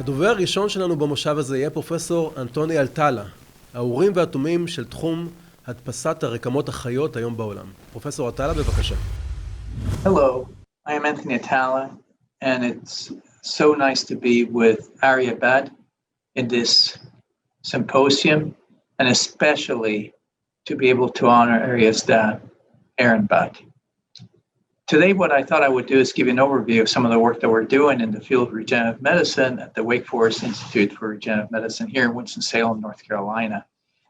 הדובר הראשון שלנו במושב הזה יהיה פרופסור אנטוני אלטלה, האורים והתומים של תחום הדפסת הרקמות החיות היום בעולם. פרופסור אלטלה, בבקשה. Hello, I am Anthony Atala, and it's so nice to be with Arya Bhatt in this symposium, and especially to be able to honor Arya's dad, Aaron Bhatt. Today, what I thought I would do is give you an overview of some of the work that we're doing in the field of regenerative medicine at the Wake Forest Institute for Regenerative Medicine here in Winston-Salem, North Carolina.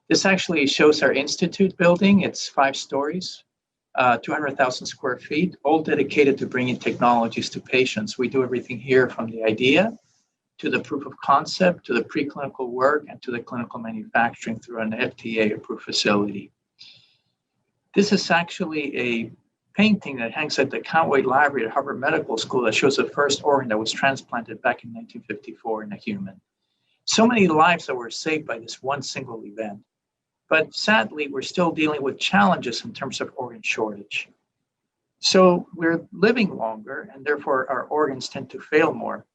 This actually shows our institute building. It's 5 stories, 200,000 square feet, all dedicated to bringing technologies to patients. We do everything here from the idea to the proof of concept, to the preclinical work, and to the clinical manufacturing through an FDA-approved facility. This is actually a painting that hangs at the Conway Library at Harvard Medical School that shows the first organ that was transplanted back in 1954 in a human. So many lives that were saved by this one single event. But sadly, we're still dealing with challenges in terms of organ shortage. So we're living longer, and therefore our organs tend to fail more.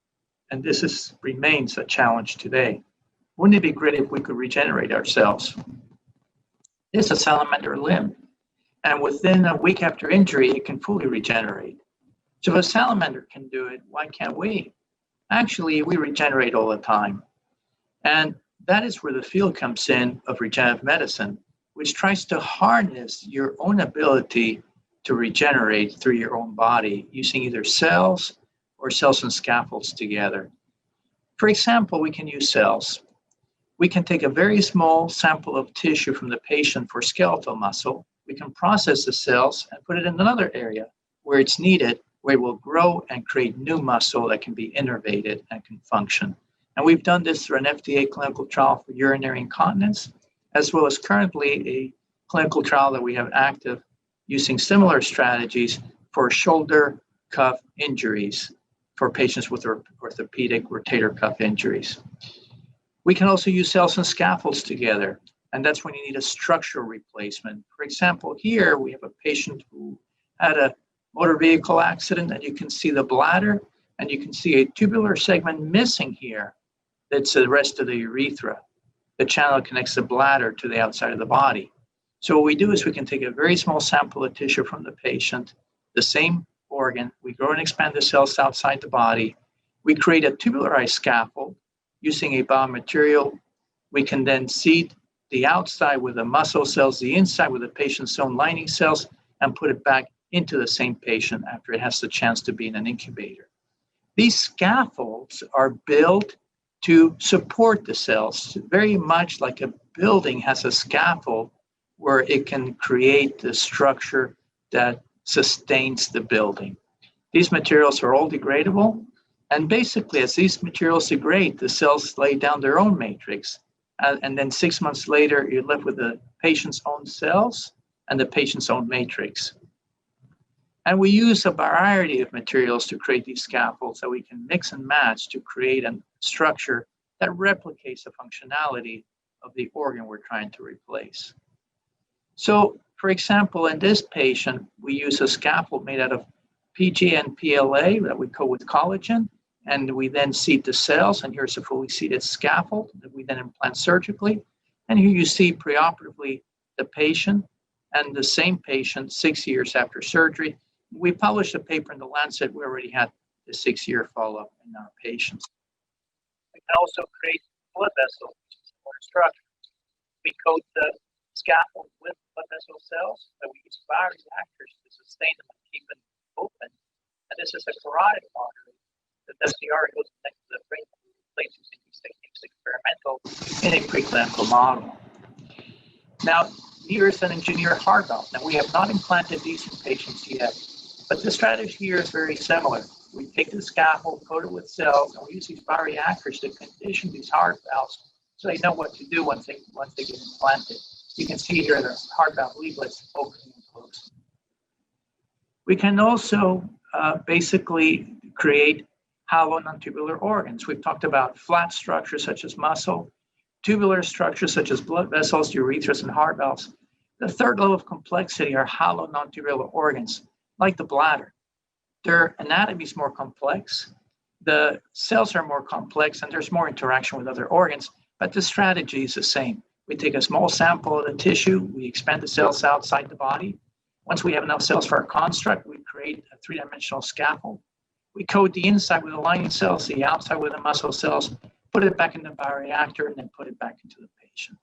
And this remains a challenge today. Wouldn't it be great if we could regenerate ourselves? This is a salamander limb. And within a week after injury, it can fully regenerate. So if a salamander can do it, why can't we? Actually, we regenerate all the time. And that is where the field comes in of regenerative medicine, which tries to harness your own ability to regenerate through your own body using either cells or cells and scaffolds together. For example, we can use cells. We can take a very small sample of tissue from the patient for skeletal muscle. We can process the cells and put it in another area where it's needed, where it will grow and create new muscle that can be innervated and can function. And we've done this through an FDA clinical trial for urinary incontinence, as well as currently a clinical trial that we have active using similar strategies for shoulder cuff injuries for patients with orthopedic rotator cuff injuries. We can also use cells and scaffolds together. And that's when you need a structural replacement. For example, here we have a patient who had a motor vehicle accident, and you can see the bladder, and you can see a tubular segment missing here. That's the rest of the urethra. The channel that connects the bladder to the outside of the body. So what we do is we can take a very small sample of tissue from the patient, the same organ, we grow and expand the cells outside the body. We create a tubularized scaffold using a biomaterial. We can then seed the outside with the muscle cells, the inside with the patient's own lining cells, and put it back into the same patient after it has the chance to be in an incubator. These scaffolds are built to support the cells, very much like a building has a scaffold where it can create the structure that sustains the building. These materials are all degradable, and basically as these materials degrade, the cells lay down their own matrix. And then 6 months later, you're left with the patient's own cells and the patient's own matrix. And we use a variety of materials to create these scaffolds that we can mix and match to create a structure that replicates the functionality of the organ we're trying to replace. So, for example, in this patient, we use a scaffold made out of PG and PLA that we coat with collagen. And we then seed the cells, and here's a fully seeded scaffold that we then implant surgically. And here you see preoperatively the patient and the same patient 6 years after surgery. We published a paper in The Lancet. We already had the 6-year follow-up in our patients. We can also create blood vessels, or structure. We coat the scaffold with blood vessel cells that we use bioreactors to sustain them and keep them open. And this is a carotid artery. The SDR goes next to the brain and replaces these techniques experimental in a preclinical model. Now, here's an engineered heart valve. Now, we have not implanted these in patients yet, but the strategy here is very similar. We take the scaffold, coat it with cells, and we use these bioreactors to condition these heart valves so they know what to do once they get implanted. You can see here the heart valve leaflets opening and closing. We can also basically create hollow non-tubular organs. We've talked about flat structures such as muscle, tubular structures such as blood vessels, urethras, and heart valves. The third level of complexity are hollow non-tubular organs, like the bladder. Their anatomy is more complex. The cells are more complex and there's more interaction with other organs, but the strategy is the same. We take a small sample of the tissue, we expand the cells outside the body. Once we have enough cells for our construct, we create a three-dimensional scaffold. We coat the inside with the lining cells, the outside with the muscle cells, put it back in the bioreactor, and then put it back into the patient.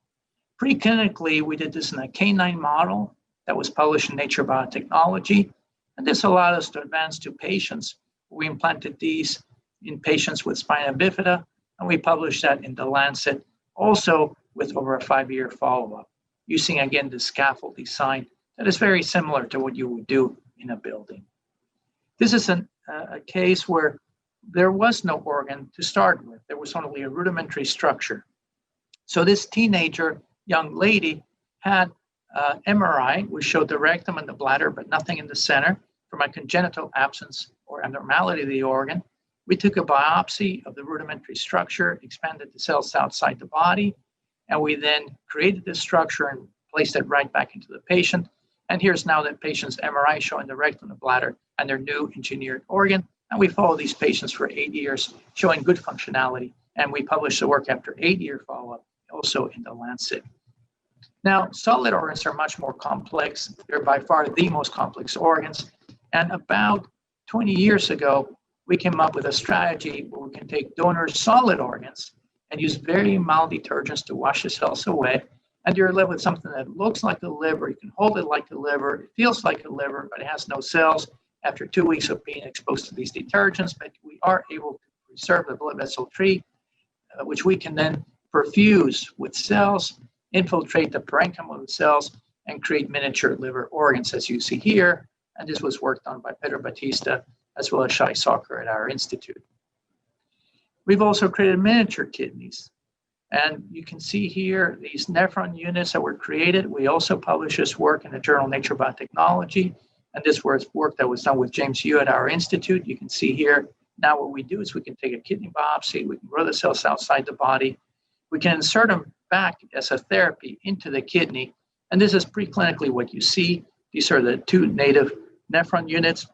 Preclinically, we did this in a canine model that was published in Nature Biotechnology, and this allowed us to advance to patients. We implanted these in patients with spina bifida, and we published that in The Lancet, also with over a 5-year follow-up, using again the scaffold design that is very similar to what you would do in a building. This is a case where there was no organ to start with. There was only a rudimentary structure. So this teenager, young lady, had MRI, which showed the rectum and the bladder, but nothing in the center, from a congenital absence or abnormality of the organ. We took a biopsy of the rudimentary structure, expanded the cells outside the body, and we then created this structure and placed it right back into the patient. And here's now the patient's MRI showing the rectum, the bladder, and their new engineered organ. And we follow these patients for 8 years, showing good functionality. And we published the work after 8-year follow-up, also in The Lancet. Now, solid organs are much more complex. They're by far the most complex organs. And about 20 years ago, we came up with a strategy where we can take donor solid organs and use very mild detergents to wash the cells away. And you're left with something that looks like a liver. You can hold it like a liver. It feels like a liver, but it has no cells after 2 weeks of being exposed to these detergents. But we are able to preserve the blood vessel tree, which we can then perfuse with cells, infiltrate the parenchyma of the cells, and create miniature liver organs, as you see here. And this was worked on by Pedro Batista, as well as Shai Soccer at our institute. We've also created miniature kidneys. And you can see here these nephron units that were created. We also published this work in the journal Nature Biotechnology. And this was work that was done with James Yu at our institute. You can see here, now what we do is we can take a kidney biopsy, we can grow the cells outside the body, we can insert them back as a therapy into the kidney. And this is preclinically what you see. These are the 2 native nephron units.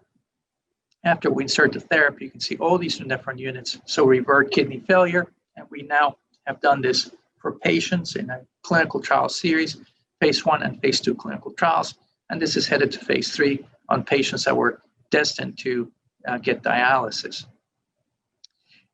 After we insert the therapy, you can see all these nephron units. So revert kidney failure. And we now have done this for patients in a clinical trial series, phase 1 and phase 2 clinical trials. And this is headed to phase 3 on patients that were destined to get dialysis.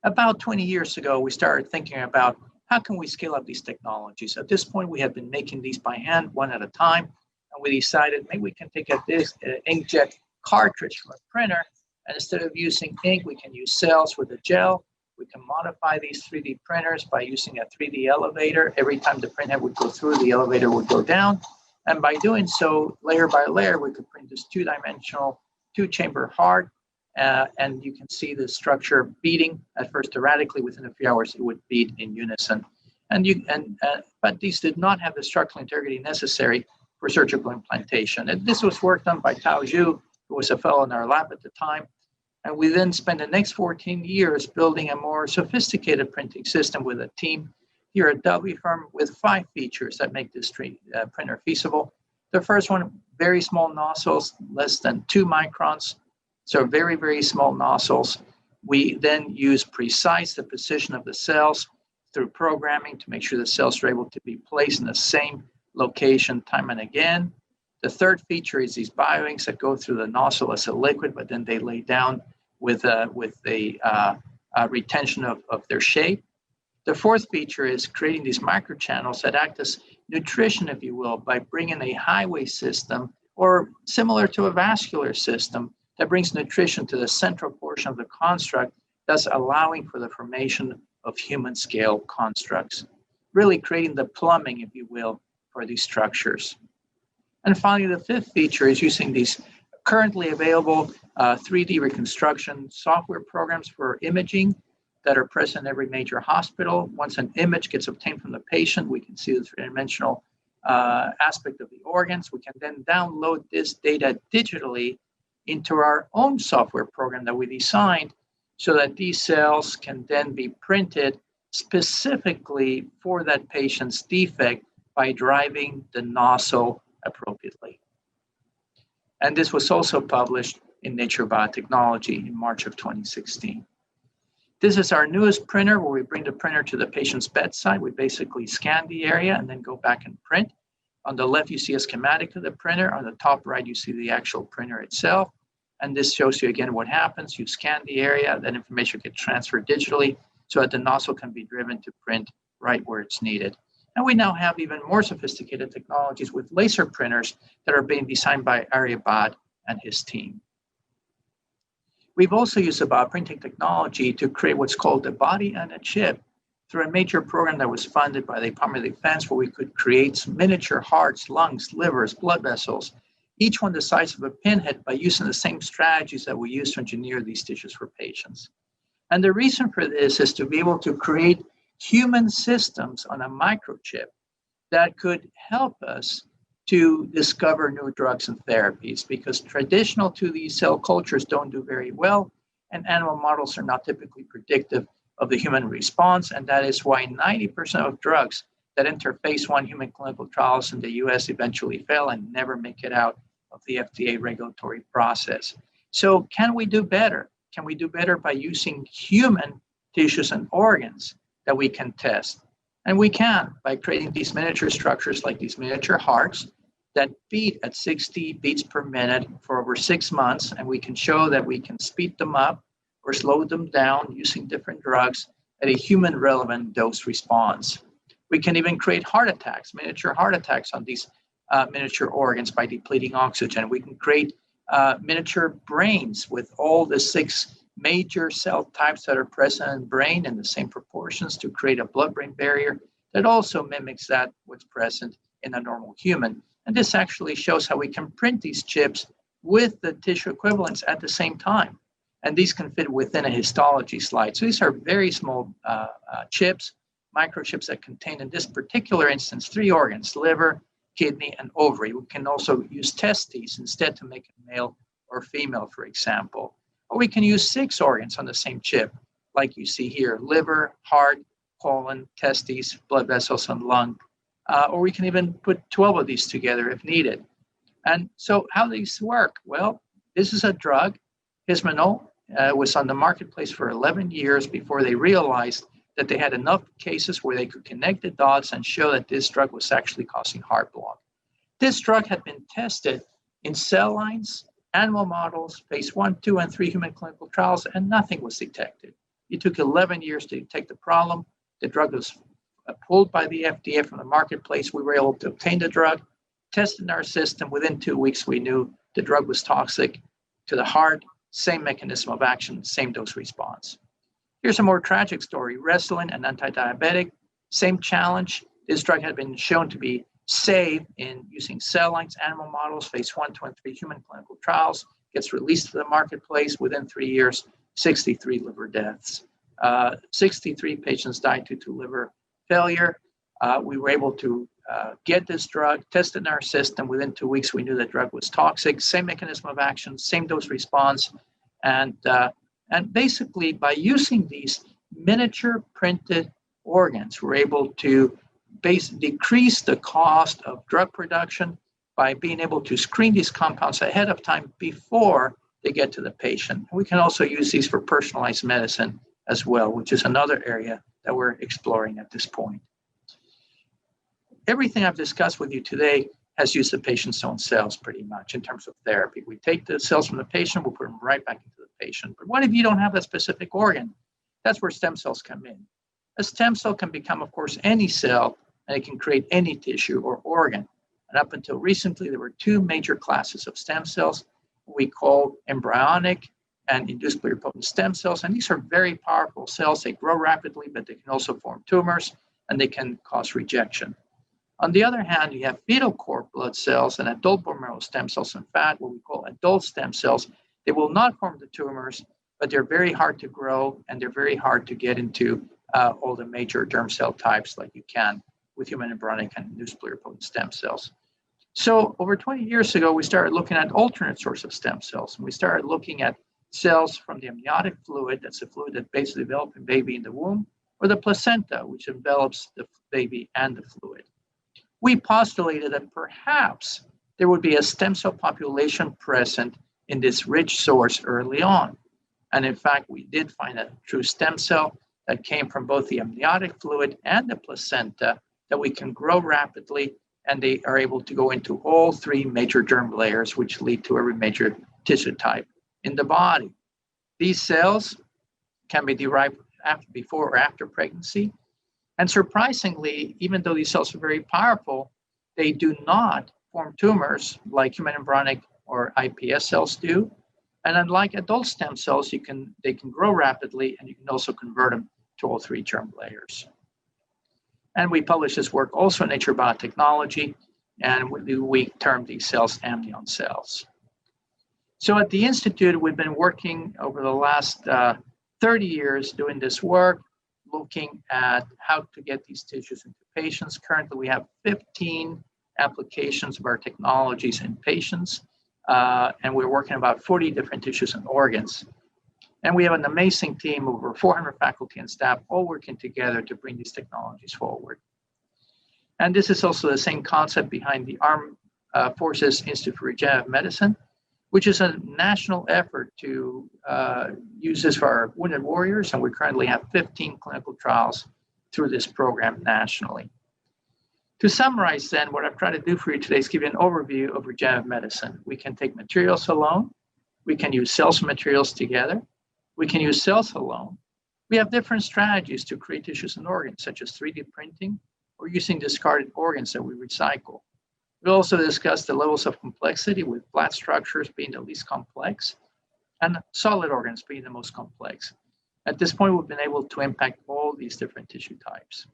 About 20 years ago, we started thinking about how can we scale up these technologies. At this point, we had been making these by hand, one at a time. And we decided maybe we can take this inkjet cartridge from a printer, and instead of using ink, we can use cells with a gel. We can modify these 3D printers by using a 3D elevator. Every time the printhead would go through, the elevator would go down. And by doing so, layer by layer, we could print this 2-dimensional, 2-chamber heart. And you can see the structure beating at first erratically. Within a few hours, it would beat in unison. But these did not have the structural integrity necessary for surgical implantation. And this was work done by Tao Zhu, who was a fellow in our lab at the time. And we then spent the next 14 years building a more sophisticated printing system with a team here at WFirm with 5 features that make this printer feasible. The first one, very small nozzles, less than 2 microns. So very, very small nozzles. We then use precise the position of the cells through programming to make sure the cells are able to be placed in the same location time and again. The third feature is these bioinks that go through the nozzle as a liquid, but then they lay down with a retention of their shape. The fourth feature is creating these microchannels that act as nutrition, if you will, by bringing a highway system or similar to a vascular system that brings nutrition to the central portion of the construct, thus allowing for the formation of human scale constructs, really creating the plumbing, if you will, for these structures. And finally, the fifth feature is using these currently available 3D reconstruction software programs for imaging that are present in every major hospital. Once an image gets obtained from the patient, we can see the 3-dimensional aspect of the organs. We can then download this data digitally into our own software program that we designed so that these cells can then be printed specifically for that patient's defect by driving the nozzle appropriately. And this was also published in Nature Biotechnology in March of 2016. This is our newest printer where we bring the printer to the patient's bedside. We basically scan the area and then go back and print. On the left, you see a schematic of the printer. On the top right, you see the actual printer itself. And this shows you again what happens. You scan the area, that information gets transferred digitally so that the nozzle can be driven to print right where it's needed. And we now have even more sophisticated technologies with laser printers that are being designed by Aryabad and his team. We've also used the bioprinting technology to create what's called a body and a chip through a major program that was funded by the Department of Defense, where we could create some miniature hearts, lungs, livers, blood vessels, each one the size of a pinhead, by using the same strategies that we use to engineer these tissues for patients. And the reason for this is to be able to create human systems on a microchip that could help us to discover new drugs and therapies, because traditional 2D cell cultures don't do very well, and animal models are not typically predictive of the human response. And that is why 90% of drugs that enter phase 1 human clinical trials in the US eventually fail and never make it out of the FDA regulatory process. So can we do better? Can we do better by using human tissues and organs that we can test? And we can, by creating these miniature structures like these miniature hearts that beat at 60 beats per minute for over 6 months. And we can show that we can speed them up or slow them down using different drugs at a human relevant dose response. We can even create heart attacks, miniature heart attacks on these miniature organs by depleting oxygen. We can create miniature brains with all the 6 major cell types that are present in the brain in the same proportions to create a blood-brain barrier that also mimics that what's present in a normal human. And this actually shows how we can print these chips with the tissue equivalents at the same time. And these can fit within a histology slide. So these are very small chips, microchips that contain, in this particular instance, 3 organs: liver, kidney, and ovary. We can also use testes instead to make a male or female, for example. Or we can use 6 organs on the same chip, like you see here: liver, heart, colon, testes, blood vessels, and lung. Or we can even put 12 of these together if needed. And so how do these work? Well, this is a drug, Hismanol, was on the marketplace for 11 years before they realized that they had enough cases where they could connect the dots and show that this drug was actually causing heart block. This drug had been tested in cell lines, animal models, phase 1, 2, and 3 human clinical trials, and nothing was detected. It took 11 years to detect the problem. The drug was pulled by the FDA from the marketplace. We were able to obtain the drug, test in our system. Within 2 weeks, we knew the drug was toxic to the heart, same mechanism of action, same dose response. Here's a more tragic story. Restylane, an anti-diabetic, same challenge. This drug had been shown to be safe in using cell lines, animal models, phase 1, 2, and 3 human clinical trials, gets released to the marketplace. Within 3 years, 63 liver deaths. 63 patients died due to liver failure. We were able to get this drug, test it in our system. Within 2 weeks, we knew the drug was toxic, same mechanism of action, same dose response. And basically, by using these miniature printed organs, we're able to decrease the cost of drug production by being able to screen these compounds ahead of time before they get to the patient. We can also use these for personalized medicine as well, which is another area that we're exploring at this point. Everything I've discussed with you today has used the patient's own cells pretty much in terms of therapy. We take the cells from the patient, we'll put them right back into the patient. But what if you don't have that specific organ? That's where stem cells come in. A stem cell can become, of course, any cell, and it can create any tissue or organ. And up until recently, there were 2 major classes of stem cells we call embryonic and induced pluripotent stem cells. And these are very powerful cells. They grow rapidly, but they can also form tumors, and they can cause rejection. On the other hand, you have fetal cord blood cells and adult bone marrow stem cells and fat, what we call adult stem cells. They will not form the tumors, but they're very hard to grow, and they're very hard to get into all the major germ cell types like you can with human embryonic and induced pluripotent stem cells. So over 20 years ago, we started looking at alternate sources of stem cells, and we started looking at cells from the amniotic fluid, that's the fluid that basically develops a baby in the womb, or the placenta, which envelops the baby and the fluid. We postulated that perhaps there would be a stem cell population present in this rich source early on. And in fact, we did find a true stem cell that came from both the amniotic fluid and the placenta that we can grow rapidly, and they are able to go into all three major germ layers, which lead to every major tissue type in the body. These cells can be derived before or after pregnancy. And surprisingly, even though these cells are very powerful, they do not form tumors like human embryonic or iPS cells do. And unlike adult stem cells, they can grow rapidly, and you can also convert them to all three germ layers. And we published this work also in Nature Biotechnology, and we termed these cells amnion cells. So at the Institute, we've been working over the last 30 years doing this work, looking at how to get these tissues into patients. Currently, we have 15 applications of our technologies in patients, and we're working about 40 different tissues and organs. And we have an amazing team of over 400 faculty and staff all working together to bring these technologies forward. And this is also the same concept behind the Armed Forces Institute for Regenerative Medicine, which is a national effort to use this for our wounded warriors. And we currently have 15 clinical trials through this program nationally. To summarize then, what I've tried to do for you today is give you an overview of regenerative medicine. We can take materials alone. We can use cells and materials together. We can use cells alone. We have different strategies to create tissues and organs, such as 3D printing or using discarded organs that we recycle. We'll also discuss the levels of complexity, with flat structures being the least complex and solid organs being the most complex. At this point, we've been able to impact all these different tissue types.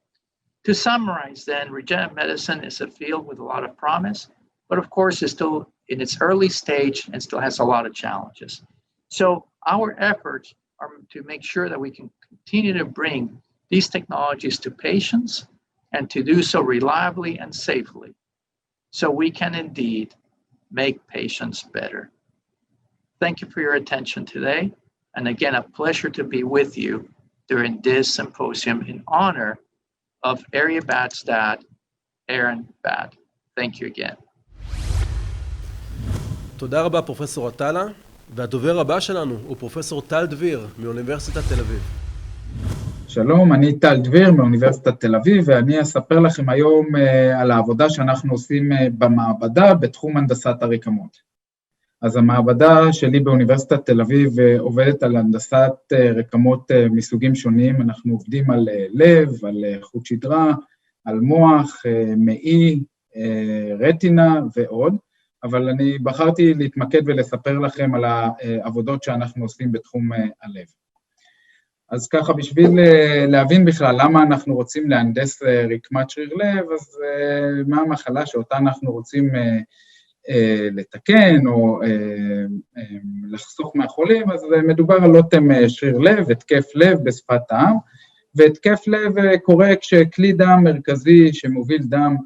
To summarize then, regenerative medicine is a field with a lot of promise, but of course is still in its early stage and still has a lot of challenges. So our efforts are to make sure that we can continue to bring these technologies to patients and to do so reliably and safely, so we can indeed make patients better. Thank you for your attention today. And again, a pleasure to be with you during this symposium in honor of Aria Bad's dad, Aaron Bad. Thank you again. תודה רבה פרופסור עטאלה, והדובר הבא שלנו הוא פרופסור טל דביר מאוניברסיטת תל אביב. שלום, אני טל דביר מאוניברסיטת תל אביב, ואני אספר לכם היום על העבודה שאנחנו עושים במעבדה בתחום הנדסת הרקמות. אז המעבדה שלי באוניברסיטת תל אביב עובדת על הנדסת רקמות מסוגים שונים. אנחנו עובדים על לב, על חוט שדרה, על מוח, מעי, רטינה ועוד, אבל אני בחרתי להתמקד ולספר לכם על העבודות שאנחנו עושים בתחום הלב. אז ככה, בשביל להבין בכלל למה אנחנו רוצים להנדס רקמת שריר לב, אז מה המחלה שאותה אנחנו רוצים לתקן או לחסוך מהחולים, אז מדובר על אוטם שריר לב, התקף לב בשפת העם, והתקף לב קורה כשכלי דם מרכזי שמוביל דם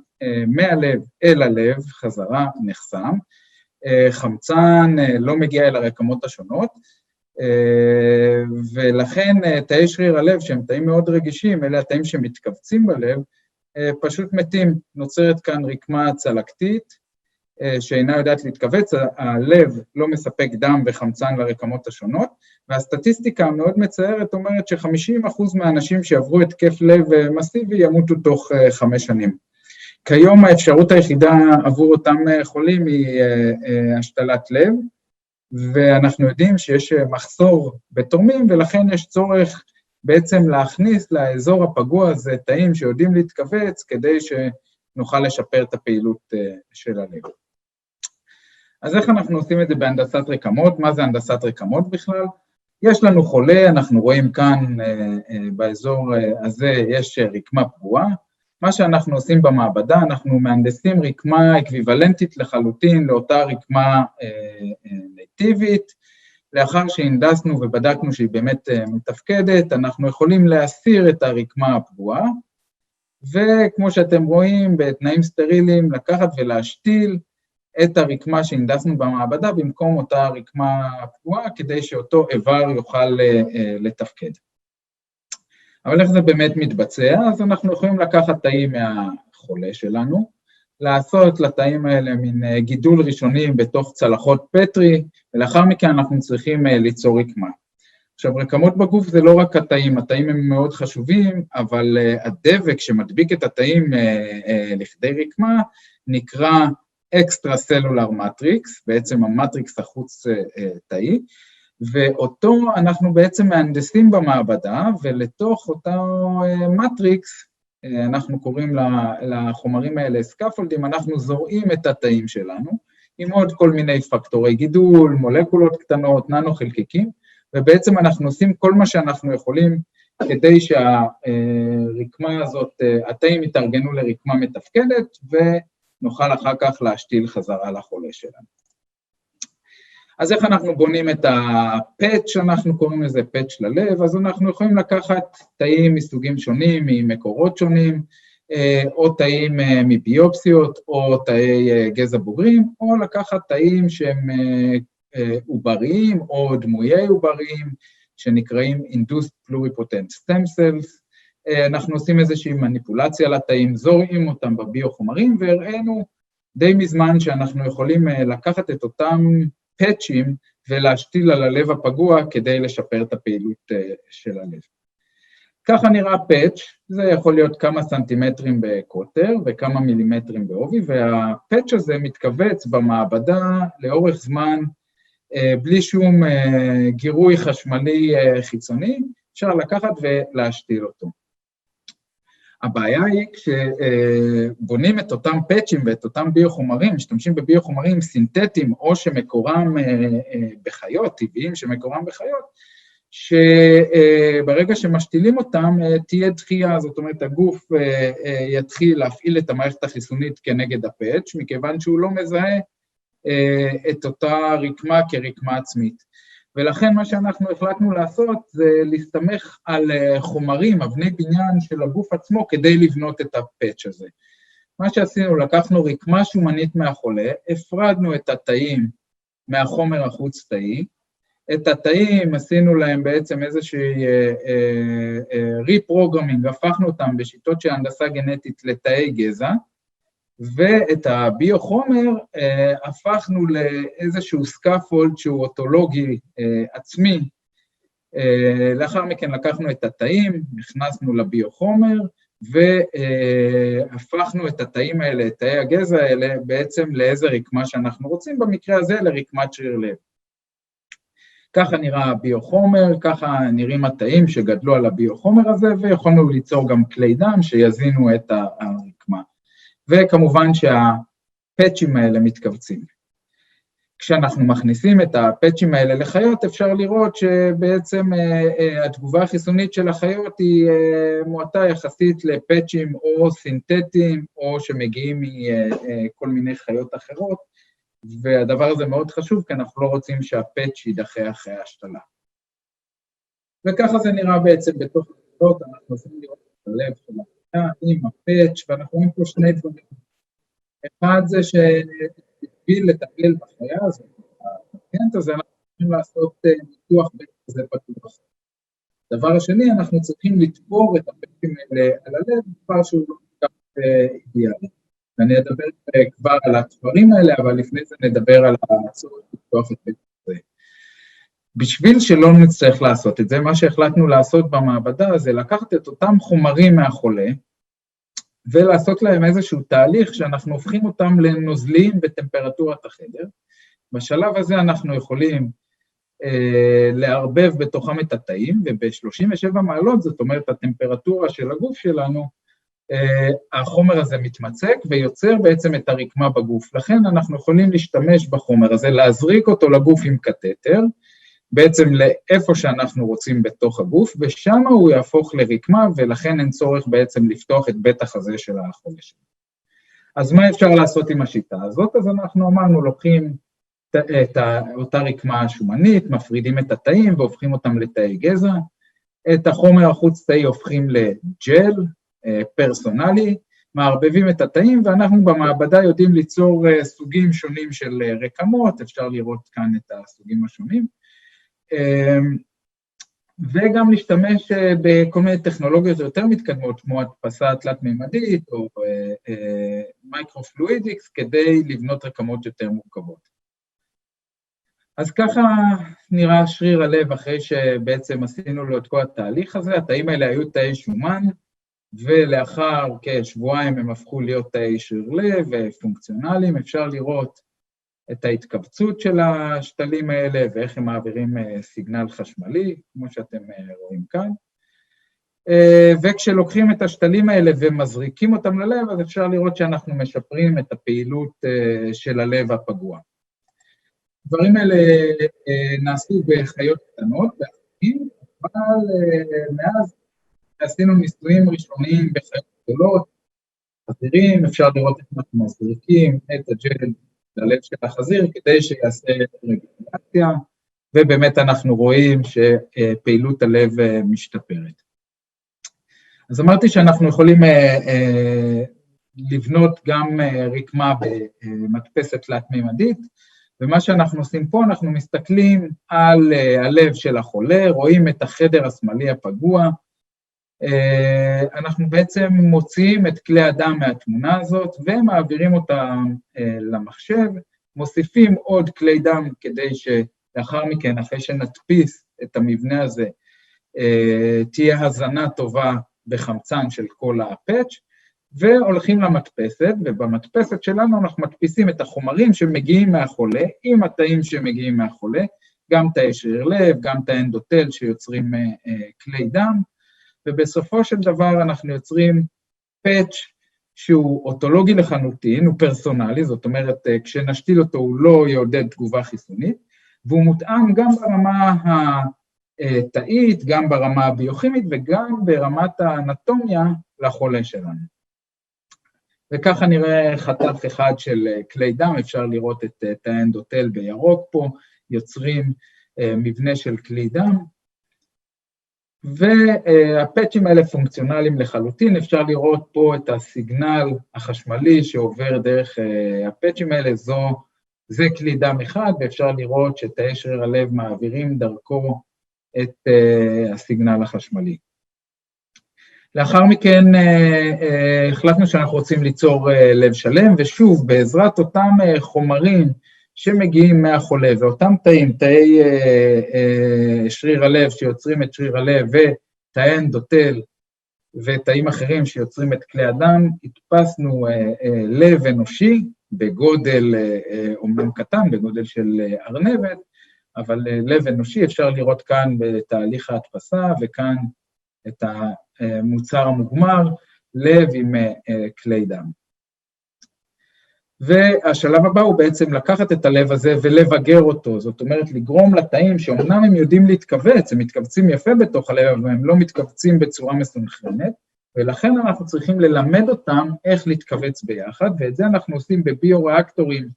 מהלב אל הלב, חזרה, נחסם, חמצן לא מגיע אל הרקמות השונות, ולכן תאי שריר הלב, שהם תאים מאוד רגישים, אלה התאים שמתכווצים בלב, פשוט מתים. נוצרת כאן רקמה צלקתית, שאינה יודעת להתכווץ, הלב לא מספק דם וחמצן לרקמות השונות, והסטטיסטיקה המאוד מצערת אומרת ש50% מהאנשים שעברו התקף לב מסיבי ימותו תוך 5 שנים. כיום האפשרות היחידה עבור אותם חולים היא השתלת לב, ואנחנו יודעים שיש מחסור בתורמים, ולכן יש צורך בעצם להכניס לאזור הפגוע הזה תאים שיודעים להתכווץ, כדי שנוכל לשפר את הפעילות של הלב. אז איך אנחנו עושים את זה בהנדסת רקמות? מה זה הנדסת רקמות בכלל? יש לנו חולה, אנחנו רואים כאן באזור הזה יש רקמה פגועה. מה שאנחנו עושים במעבדה, אנחנו מהנדסים רקמה אקוויוולנטית לחלוטין לאותה רקמה נייטיבית. לאחר שהנדסנו ובדקנו שהיא באמת מתפקדת, אנחנו יכולים להסיר את הרקמה הפגועה, וכמו שאתם רואים, בתנאים סטריליים, לקחת ולהשתיל את הרקמה שהנדסנו במעבדה במקום אותה רקמה פגועה, כדי שאותו איבר יוכל לתפקד. אבל איך זה באמת מתבצע? אז אנחנו יכולים לקחת תאים מהחולה שלנו, לעשות לתאים האלה מין גידול ראשוני בתוך צלחות פטרי, ולאחר מכן אנחנו צריכים ליצור רקמה. עכשיו, רקמות בגוף זה לא רק התאים, התאים הם מאוד חשובים, אבל הדבק שמדביק את התאים לכדי רקמה, נקרא אקסטרסלולר מטריקס, בעצם המטריקס החוץ תאי, ואותו אנחנו בעצם מהנדסים במעבדה, ולתוך אותו מטריקס, אנחנו קוראים לחומרים האלה סקפולדים, אנחנו זורעים את התאים שלנו, עם עוד כל מיני פקטורי גידול, מולקולות קטנות, ננו חלקיקים, ובעצם אנחנו עושים כל מה שאנחנו יכולים כדי שהרקמה הזאת, התאים יתארגנו לרקמה מתפקדת, ונוכל אחר כך להשתיל חזרה לחולה שלנו. אז איך אנחנו בונים את הפאץ', אנחנו קוראים לזה פאץ' ללב, אז אנחנו יכולים לקחת תאים מסוגים שונים, ממקורות שונים, או תאים מביופסיות, או תאי גזע בוגרים, או לקחת תאים שהם עובריים, או דמויי עובריים, שנקראים Induced Pluripotent Stem Cells. אנחנו עושים איזושהי מניפולציה לתאים, זורעים אותם בביו-חומרים, והראינו די מזמן שאנחנו יכולים לקחת את אותם פאצ'ים ולהשתיל על הלב הפגוע כדי לשפר את הפעילות של הלב. ככה נראה פאץ', זה יכול להיות כמה סנטימטרים בקוטר וכמה מילימטרים בעובי, והפאץ' הזה מתכווץ במעבדה לאורך זמן, בלי שום גירוי חשמלי חיצוני, אפשר לקחת ולהשתיל אותו. הבעיה היא כשבונים את אותם פאצ'ים ואת אותם ביו-חומרים, משתמשים בביו-חומרים סינתטיים או שמקורם בחיות, טבעיים שמקורם בחיות, שברגע שמשתילים אותם תהיה דחייה, זאת אומרת הגוף יתחיל להפעיל את המערכת החיסונית כנגד הפאץ', מכיוון שהוא לא מזהה את אותה רקמה כרקמה עצמית. ולכן מה שאנחנו החלטנו לעשות זה להסתמך על חומרים, אבני בניין של הגוף עצמו כדי לבנות את הפאץ' הזה. מה שעשינו, לקחנו רקמה שומנית מהחולה, הפרדנו את התאים מהחומר החוץ-תאי, את התאים עשינו להם בעצם איזושהי ריפרוגרמינג, הפכנו אותם בשיטות של הנדסה גנטית לתאי גזע, ואת הביו-חומר הפכנו לאיזשהו סקאפולד שהוא אוטולוגי עצמי. לאחר מכן לקחנו את התאים, נכנסנו לביו-חומר, והפכנו את התאים האלה, את תאי הגזע האלה, בעצם לאיזה רקמה שאנחנו רוצים, במקרה הזה לרקמת שריר לב. ככה נראה הביו-חומר, ככה נראים התאים שגדלו על הביו-חומר הזה, ויכולנו ליצור גם כלי דם שיזינו את הרקמה. וכמובן שהפאצ'ים האלה מתכווצים. כשאנחנו מכניסים את הפאצ'ים האלה לחיות, אפשר לראות שבעצם התגובה החיסונית של החיות היא מועטה יחסית לפאצ'ים או סינתטיים, או שמגיעים מכל מיני חיות אחרות, והדבר הזה מאוד חשוב, כי אנחנו לא רוצים שהפאצ' יידחה אחרי ההשתלה. וככה זה נראה בעצם בתוך החיות, אנחנו עושים לראות את הלב של החיה עם הפאצ', ואנחנו רואים פה שני דברים. אחד זה שבשביל לטפל בחיה הזאת, אז אנחנו צריכים לעשות ניתוח בזה פתוח. דבר השני, אנחנו צריכים לתפור את הפאצ'ים האלה על הלב, דבר שהוא לא כל כך אידיאלי. ואני אדבר כבר על התפרים האלה, אבל לפני זה נדבר על הצורך לפתוח את הפאצ' הזה. בשביל שלא נצטרך לעשות את זה, מה שהחלטנו לעשות במעבדה זה לקחת את אותם חומרים מהחולה, ולעשות להם איזשהו תהליך שאנחנו הופכים אותם לנוזלים בטמפרטורת החדר. בשלב הזה אנחנו יכולים לערבב בתוכם את התאים, וב-37 מעלות, זאת אומרת, הטמפרטורה של הגוף שלנו, החומר הזה מתמצק ויוצר בעצם את הרקמה בגוף. לכן אנחנו יכולים להשתמש בחומר הזה, להזריק אותו לגוף עם קטטר, בעצם לאיפה שאנחנו רוצים בתוך הגוף, ושם הוא יהפוך לרקמה, ולכן אין צורך בעצם לפתוח את בית החזה של החולה שלנו. אז מה אפשר לעשות עם השיטה הזאת? אז אנחנו אמרנו, לוקחים את אותה רקמה השומנית, מפרידים את התאים והופכים אותם לתאי גזע, את החומר החוץ-תאי הופכים לג'ל פרסונלי, מערבבים את התאים, ואנחנו במעבדה יודעים ליצור סוגים שונים של רקמות, אפשר לראות כאן את הסוגים השונים, וגם להשתמש בכל מיני טכנולוגיות יותר מתקדמות, כמו הדפסה תלת-מימדית או מייקרופלואידיקס, כדי לבנות רקמות יותר מורכבות. אז ככה נראה שריר הלב אחרי שבעצם עשינו לו את כל התהליך הזה. התאים האלה היו תאי שומן, ולאחר כשבועיים הם הפכו להיות תאי שריר לב פונקציונליים. אפשר לראות את ההתכווצות של השתלים האלה ואיך הם מעבירים סיגנל חשמלי, כמו שאתם רואים כאן. וכשלוקחים את השתלים האלה ומזריקים אותם ללב, אז אפשר לראות שאנחנו משפרים את הפעילות של הלב הפגוע. הדברים האלה נעשו בחיות קטנות, אבל מאז עשינו ניסויים ראשוניים בחיות גדולות, חזירים. אפשר לראות איך אנחנו מזריקים את הג'ל ללב של החזיר כדי שיעשה רגולציה, ובאמת אנחנו רואים שפעילות הלב משתפרת. אז אמרתי שאנחנו יכולים לבנות גם רקמה במדפסת תלת-ממדית, ומה שאנחנו עושים פה, אנחנו מסתכלים על הלב של החולה, רואים את החדר השמאלי הפגוע, אנחנו בעצם מוציאים את כלי הדם מהתמונה הזאת, ומעבירים אותם למחשב, מוסיפים עוד כלי דם כדי שלאחר מכן, אחרי שנדפיס את המבנה הזה, תהיה הזנה טובה בחמצן של כל הפאץ', והולכים למדפסת, ובמדפסת שלנו אנחנו מדפיסים את החומרים שמגיעים מהחולה, עם התאים שמגיעים מהחולה, גם תאי שריר לב, גם תאי אנדותל שיוצרים כלי דם, ובסופו של דבר אנחנו יוצרים פאץ' שהוא אוטולוגי לחלוטין, הוא פרסונלי, זאת אומרת, כשנשתיל אותו הוא לא יעודד תגובה חיסונית, והוא מותאם גם ברמה התאית, גם ברמה הביוכימית, וגם ברמת האנטומיה לחולה שלנו. וככה נראה חתך אחד של כלי דם, אפשר לראות את תאי האנדותל בירוק פה, יוצרים מבנה של כלי דם, והפאצ'ים האלה פונקציונליים לחלוטין. אפשר לראות פה את הסיגנל החשמלי שעובר דרך הפאצ'ים האלה, זה כלי דם אחד, ואפשר לראות שתאי שריר הלב מעבירים דרכו את הסיגנל החשמלי. לאחר מכן החלטנו שאנחנו רוצים ליצור לב שלם, ושוב, בעזרת אותם חומרים שמגיעים מהחולה, ואותם תאים, תאי שריר הלב שיוצרים את שריר הלב, ותאי אנדותל ותאים אחרים שיוצרים את כלי הדם, הדפסנו לב אנושי בגודל אומנם קטן, בגודל של ארנבת, אבל לב אנושי אפשר לראות כאן בתהליך ההדפסה, וכאן את המוצר המוגמר, לב עם כלי דם. והשלב הבא הוא בעצם לקחת את הלב הזה ולבגר אותו, זאת אומרת לגרום לתאים שאומנם הם יודעים להתכווץ, הם מתכווצים יפה בתוך הלב, אבל הם לא מתכווצים בצורה מסונכרנת, ולכן אנחנו צריכים ללמד אותם איך להתכווץ ביחד, ואת זה אנחנו עושים בביו-ריאקטורים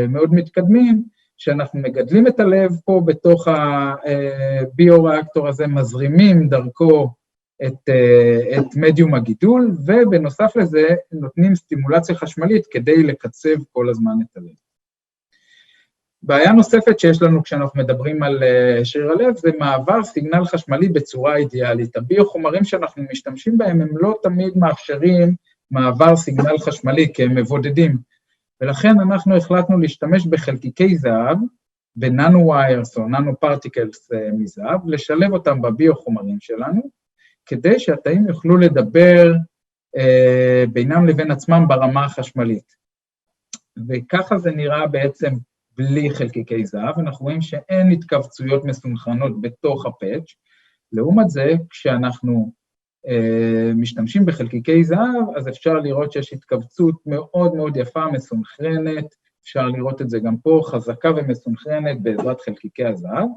מאוד מתקדמים, שאנחנו מגדלים את הלב פה בתוך הביו-ריאקטור הזה, מזרימים דרכו את מדיום הגידול, ובנוסף לזה נותנים סטימולציה חשמלית כדי לקצב כל הזמן את הלב. בעיה נוספת שיש לנו כשאנחנו מדברים על שריר הלב, זה מעבר סיגנל חשמלי בצורה אידיאלית. הביו-חומרים שאנחנו משתמשים בהם הם לא תמיד מאפשרים מעבר סיגנל חשמלי, כי הם מבודדים. ולכן אנחנו החלטנו להשתמש בחלקיקי זהב, בננו-ויירס או ננו-פרטיקלס מזהב, לשלב אותם בביו-חומרים שלנו, כדי שהתאים יוכלו לדבר בינם לבין עצמם ברמה החשמלית. וככה זה נראה בעצם בלי חלקיקי זהב, אנחנו רואים שאין התכווצויות מסונכרנות בתוך הפאץ'. לעומת זה, כשאנחנו משתמשים בחלקיקי זהב, אז אפשר לראות שיש התכווצות מאוד מאוד יפה, מסונכרנת, אפשר לראות את זה גם פה, חזקה ומסונכרנת בעזרת חלקיקי הזהב,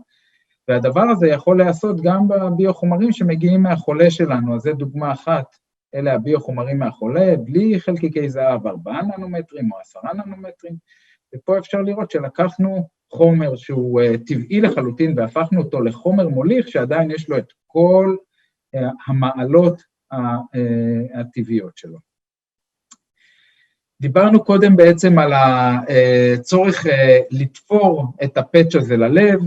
והדבר הזה יכול לעשות גם בביו-חומרים שמגיעים מהחולה שלנו, אז זו דוגמה אחת, אלה הביו-חומרים מהחולה, בלי חלקיקי זהב, 4 ננומטרים או 10 ננומטרים, ופה אפשר לראות שלקחנו חומר שהוא טבעי לחלוטין, והפכנו אותו לחומר מוליך, שעדיין יש לו את כל המעלות הטבעיות שלו. דיברנו קודם בעצם על הצורך לתפור את הפאץ' הזה ללב,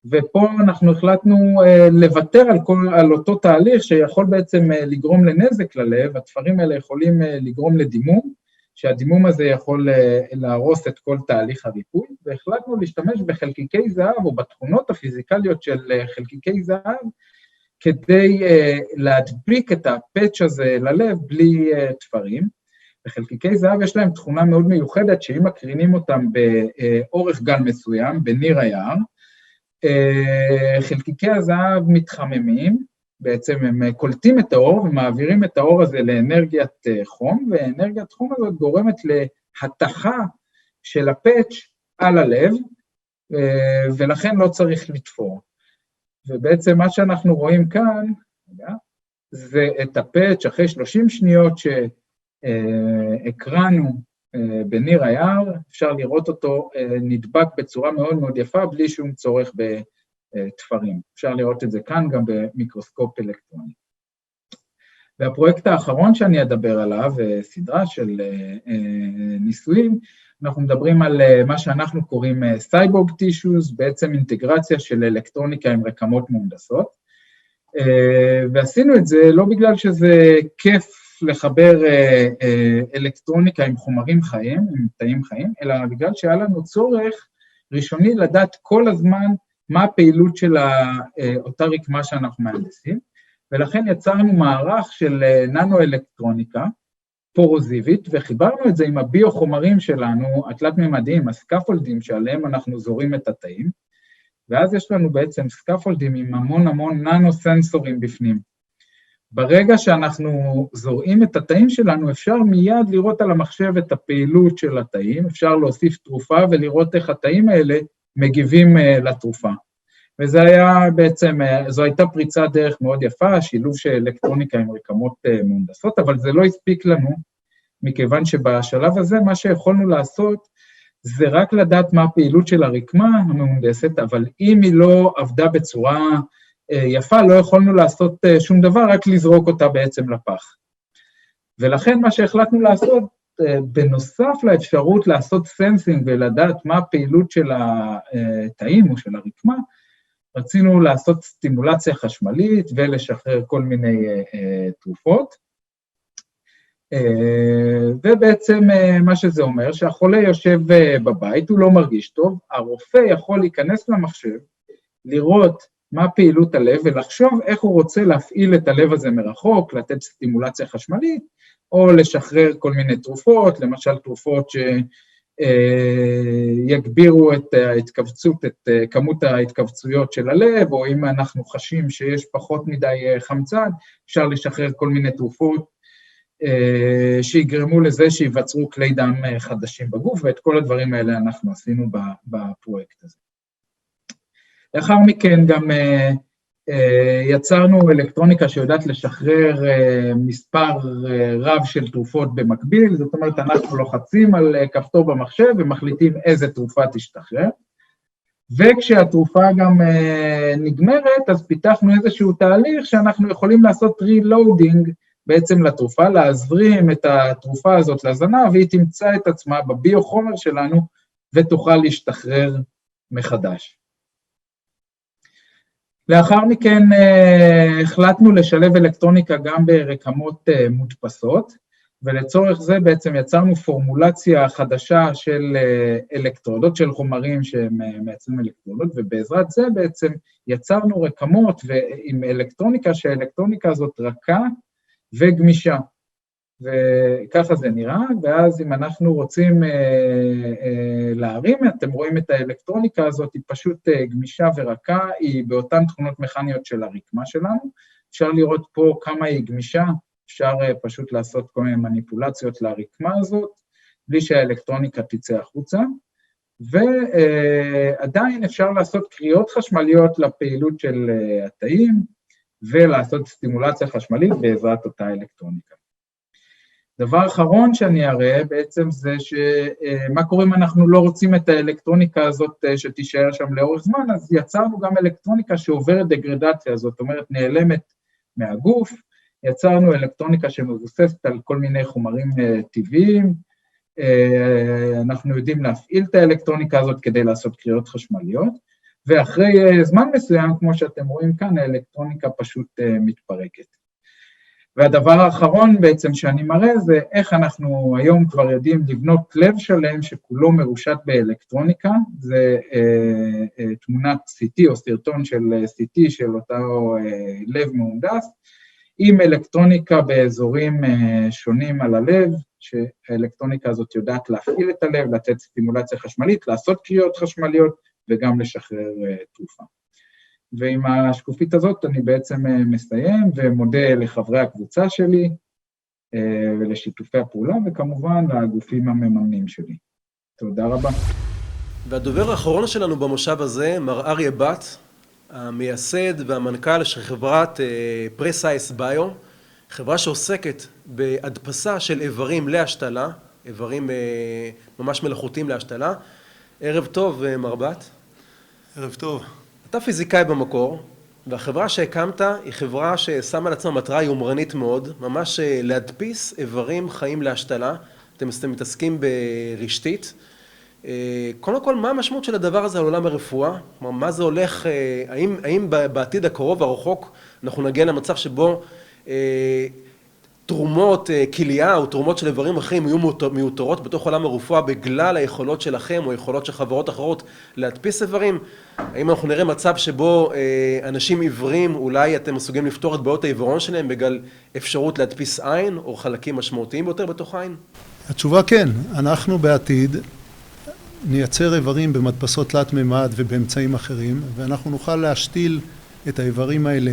ופה אנחנו החלטנו לוותר על אותו תהליך שיכול בעצם לגרום לנזק ללב, התפרים האלה יכולים לגרום לדימום, שהדימום הזה יכול להרוס את כל תהליך הריפוי, והחלטנו להשתמש בחלקיקי זהב, או בתכונות הפיזיקליות של חלקיקי זהב, כדי להדביק את הפאץ' הזה ללב בלי תפרים. וחלקיקי זהב יש להם תכונה מאוד מיוחדת, שאם מקרינים אותם באורך גל מסוים, בניר היער, חלקיקי הזהב מתחממים, בעצם הם קולטים את האור ומעבירים את האור הזה לאנרגיית חום, ואנרגיית חום הזאת גורמת להתחה של הפאץ' על הלב, ולכן לא צריך לתפור. ובעצם מה שאנחנו רואים כאן, זה את הפאץ' אחרי 30 שניות שהקרנו בניר היער, אפשר לראות אותו נדבק בצורה מאוד מאוד יפה, בלי שום צורך בתפרים. אפשר לראות את זה כאן גם במיקרוסקופ אלקטרוני. והפרויקט האחרון שאני אדבר עליו, סדרה של ניסויים, אנחנו מדברים על מה שאנחנו קוראים סייבורג טישוז, בעצם אינטגרציה של אלקטרוניקה עם רקמות מהונדסות, ועשינו את זה לא בגלל שזה כיף לחבר אלקטרוניקה עם חומרים חיים, עם תאים חיים, אלא בגלל שהיה לנו צורך ראשוני לדעת כל הזמן מה הפעילות של אותה רקמה שאנחנו מהנדסים, ולכן יצרנו מערך של ננו-אלקטרוניקה פורוזיבית, וחיברנו את זה עם הביו-חומרים שלנו, התלת-ממדיים, הסקפולדים שעליהם אנחנו זורים את התאים, ואז יש לנו בעצם סקפולדים עם המון המון ננו-סנסורים בפנים. ברגע שאנחנו זורעים את התאים שלנו, אפשר מיד לראות על המחשב את הפעילות של התאים, אפשר להוסיף תרופה ולראות איך התאים האלה מגיבים לתרופה. וזה היה בעצם, זו הייתה פריצת דרך מאוד יפה, שילוב של אלקטרוניקה עם רקמות מהונדסות, אבל זה לא הספיק לנו, מכיוון שבשלב הזה מה שיכולנו לעשות, זה רק לדעת מה הפעילות של הרקמה המהונדסת, אבל אם היא לא עבדה בצורה יפה, לא יכולנו לעשות שום דבר, רק לזרוק אותה בעצם לפח. ולכן מה שהחלטנו לעשות, בנוסף לאפשרות לעשות סנסינג ולדעת מה הפעילות של התאים או של הרקמה, רצינו לעשות סטימולציה חשמלית ולשחרר כל מיני תרופות. ובעצם מה שזה אומר, שהחולה יושב בבית, הוא לא מרגיש טוב, הרופא יכול להיכנס למחשב, לראות מה פעילות הלב, ולחשוב איך הוא רוצה להפעיל את הלב הזה מרחוק, לתת סטימולציה חשמלית, או לשחרר כל מיני תרופות, למשל תרופות שיגבירו את ההתכווצות, את כמות ההתכווצויות של הלב, או אם אנחנו חשים שיש פחות מדי חמצן, אפשר לשחרר כל מיני תרופות שיגרמו לזה שיווצרו כלי דם חדשים בגוף, ואת כל הדברים האלה אנחנו עשינו בפרויקט הזה. לאחר מכן גם יצרנו אלקטרוניקה שיודעת לשחרר מספר רב של תרופות במקביל, זאת אומרת, אנחנו לוחצים על כפתור במחשב ומחליטים איזה תרופה תשתחרר, וכשהתרופה גם נגמרת, אז פיתחנו איזשהו תהליך שאנחנו יכולים לעשות reloading בעצם לתרופה, להזרים את התרופה הזאת לזנב, והיא תמצא את עצמה בביו-חומר שלנו ותוכל להשתחרר מחדש. לאחר מכן החלטנו לשלב אלקטרוניקה גם ברקמות מודפסות, ולצורך זה בעצם יצרנו פורמולציה חדשה של אלקטרודות, של חומרים שמייצרים אלקטרודות, ובעזרת זה בעצם יצרנו רקמות עם אלקטרוניקה, שהאלקטרוניקה הזאת רכה וגמישה. וככה זה נראה, ואז אם אנחנו רוצים להרים, אתם רואים את האלקטרוניקה הזאת, היא פשוט גמישה ורכה, היא באותן תכונות מכניות של הרקמה שלנו, אפשר לראות פה כמה היא גמישה, אפשר פשוט לעשות כל מיני מניפולציות לרקמה הזאת, בלי שהאלקטרוניקה תצא החוצה, ועדיין אפשר לעשות קריאות חשמליות לפעילות של התאים, ולעשות סטימולציה חשמלית בעזרת אותה אלקטרוניקה. דבר אחרון שאני אראה בעצם זה שמה קורה אם אנחנו לא רוצים את האלקטרוניקה הזאת שתישאר שם לאורך זמן, אז יצרנו גם אלקטרוניקה שעוברת דגרדציה, זאת אומרת נעלמת מהגוף, יצרנו אלקטרוניקה שמבוססת על כל מיני חומרים טבעיים, אנחנו יודעים להפעיל את האלקטרוניקה הזאת כדי לעשות קריאות חשמליות, ואחרי זמן מסוים, כמו שאתם רואים כאן, האלקטרוניקה פשוט מתפרקת. והדבר האחרון בעצם שאני מראה זה איך אנחנו היום כבר יודעים לבנות לב שלם שכולו מרושת באלקטרוניקה, זה תמונת CT או סרטון של CT של אותו לב מהונדס, עם אלקטרוניקה באזורים שונים על הלב, שהאלקטרוניקה הזאת יודעת להפעיל את הלב, לתת סטימולציה חשמלית, לעשות קריאות חשמליות וגם לשחרר תרופה. ועם השקופית הזאת אני בעצם מסיים ומודה לחברי הקבוצה שלי ולשיתופי הפעולה וכמובן לגופים המממנים שלי. תודה רבה. והדובר האחרון שלנו במושב הזה, מר אריה בת, המייסד והמנכ"ל של חברת Precise Bio, חברה שעוסקת בהדפסה של איברים להשתלה, איברים ממש מלאכותיים להשתלה. ערב טוב, מר בת. ערב טוב. אתה פיזיקאי במקור, והחברה שהקמת היא חברה ששמה על עצמה מטרה יומרנית מאוד, ממש להדפיס איברים חיים להשתלה. אתם מתעסקים ברשתית. קודם כל, מה המשמעות של הדבר הזה על עולם הרפואה? מה זה הולך, האם בעתיד הקרוב הרחוק אנחנו נגיע למצב שבו תרומות כליה או תרומות של איברים אחרים יהיו מיותרות בתוך עולם הרפואה בגלל היכולות שלכם או יכולות של חברות אחרות להדפיס איברים? האם אנחנו נראה מצב שבו אנשים עיוורים, אולי אתם מסוגלים לפתור את בעיות העיוורון שלהם בגלל אפשרות להדפיס עין או חלקים משמעותיים ביותר בתוך עין? התשובה כן, אנחנו בעתיד נייצר איברים במדפסות תלת ממד ובאמצעים אחרים, ואנחנו נוכל להשתיל את האיברים האלה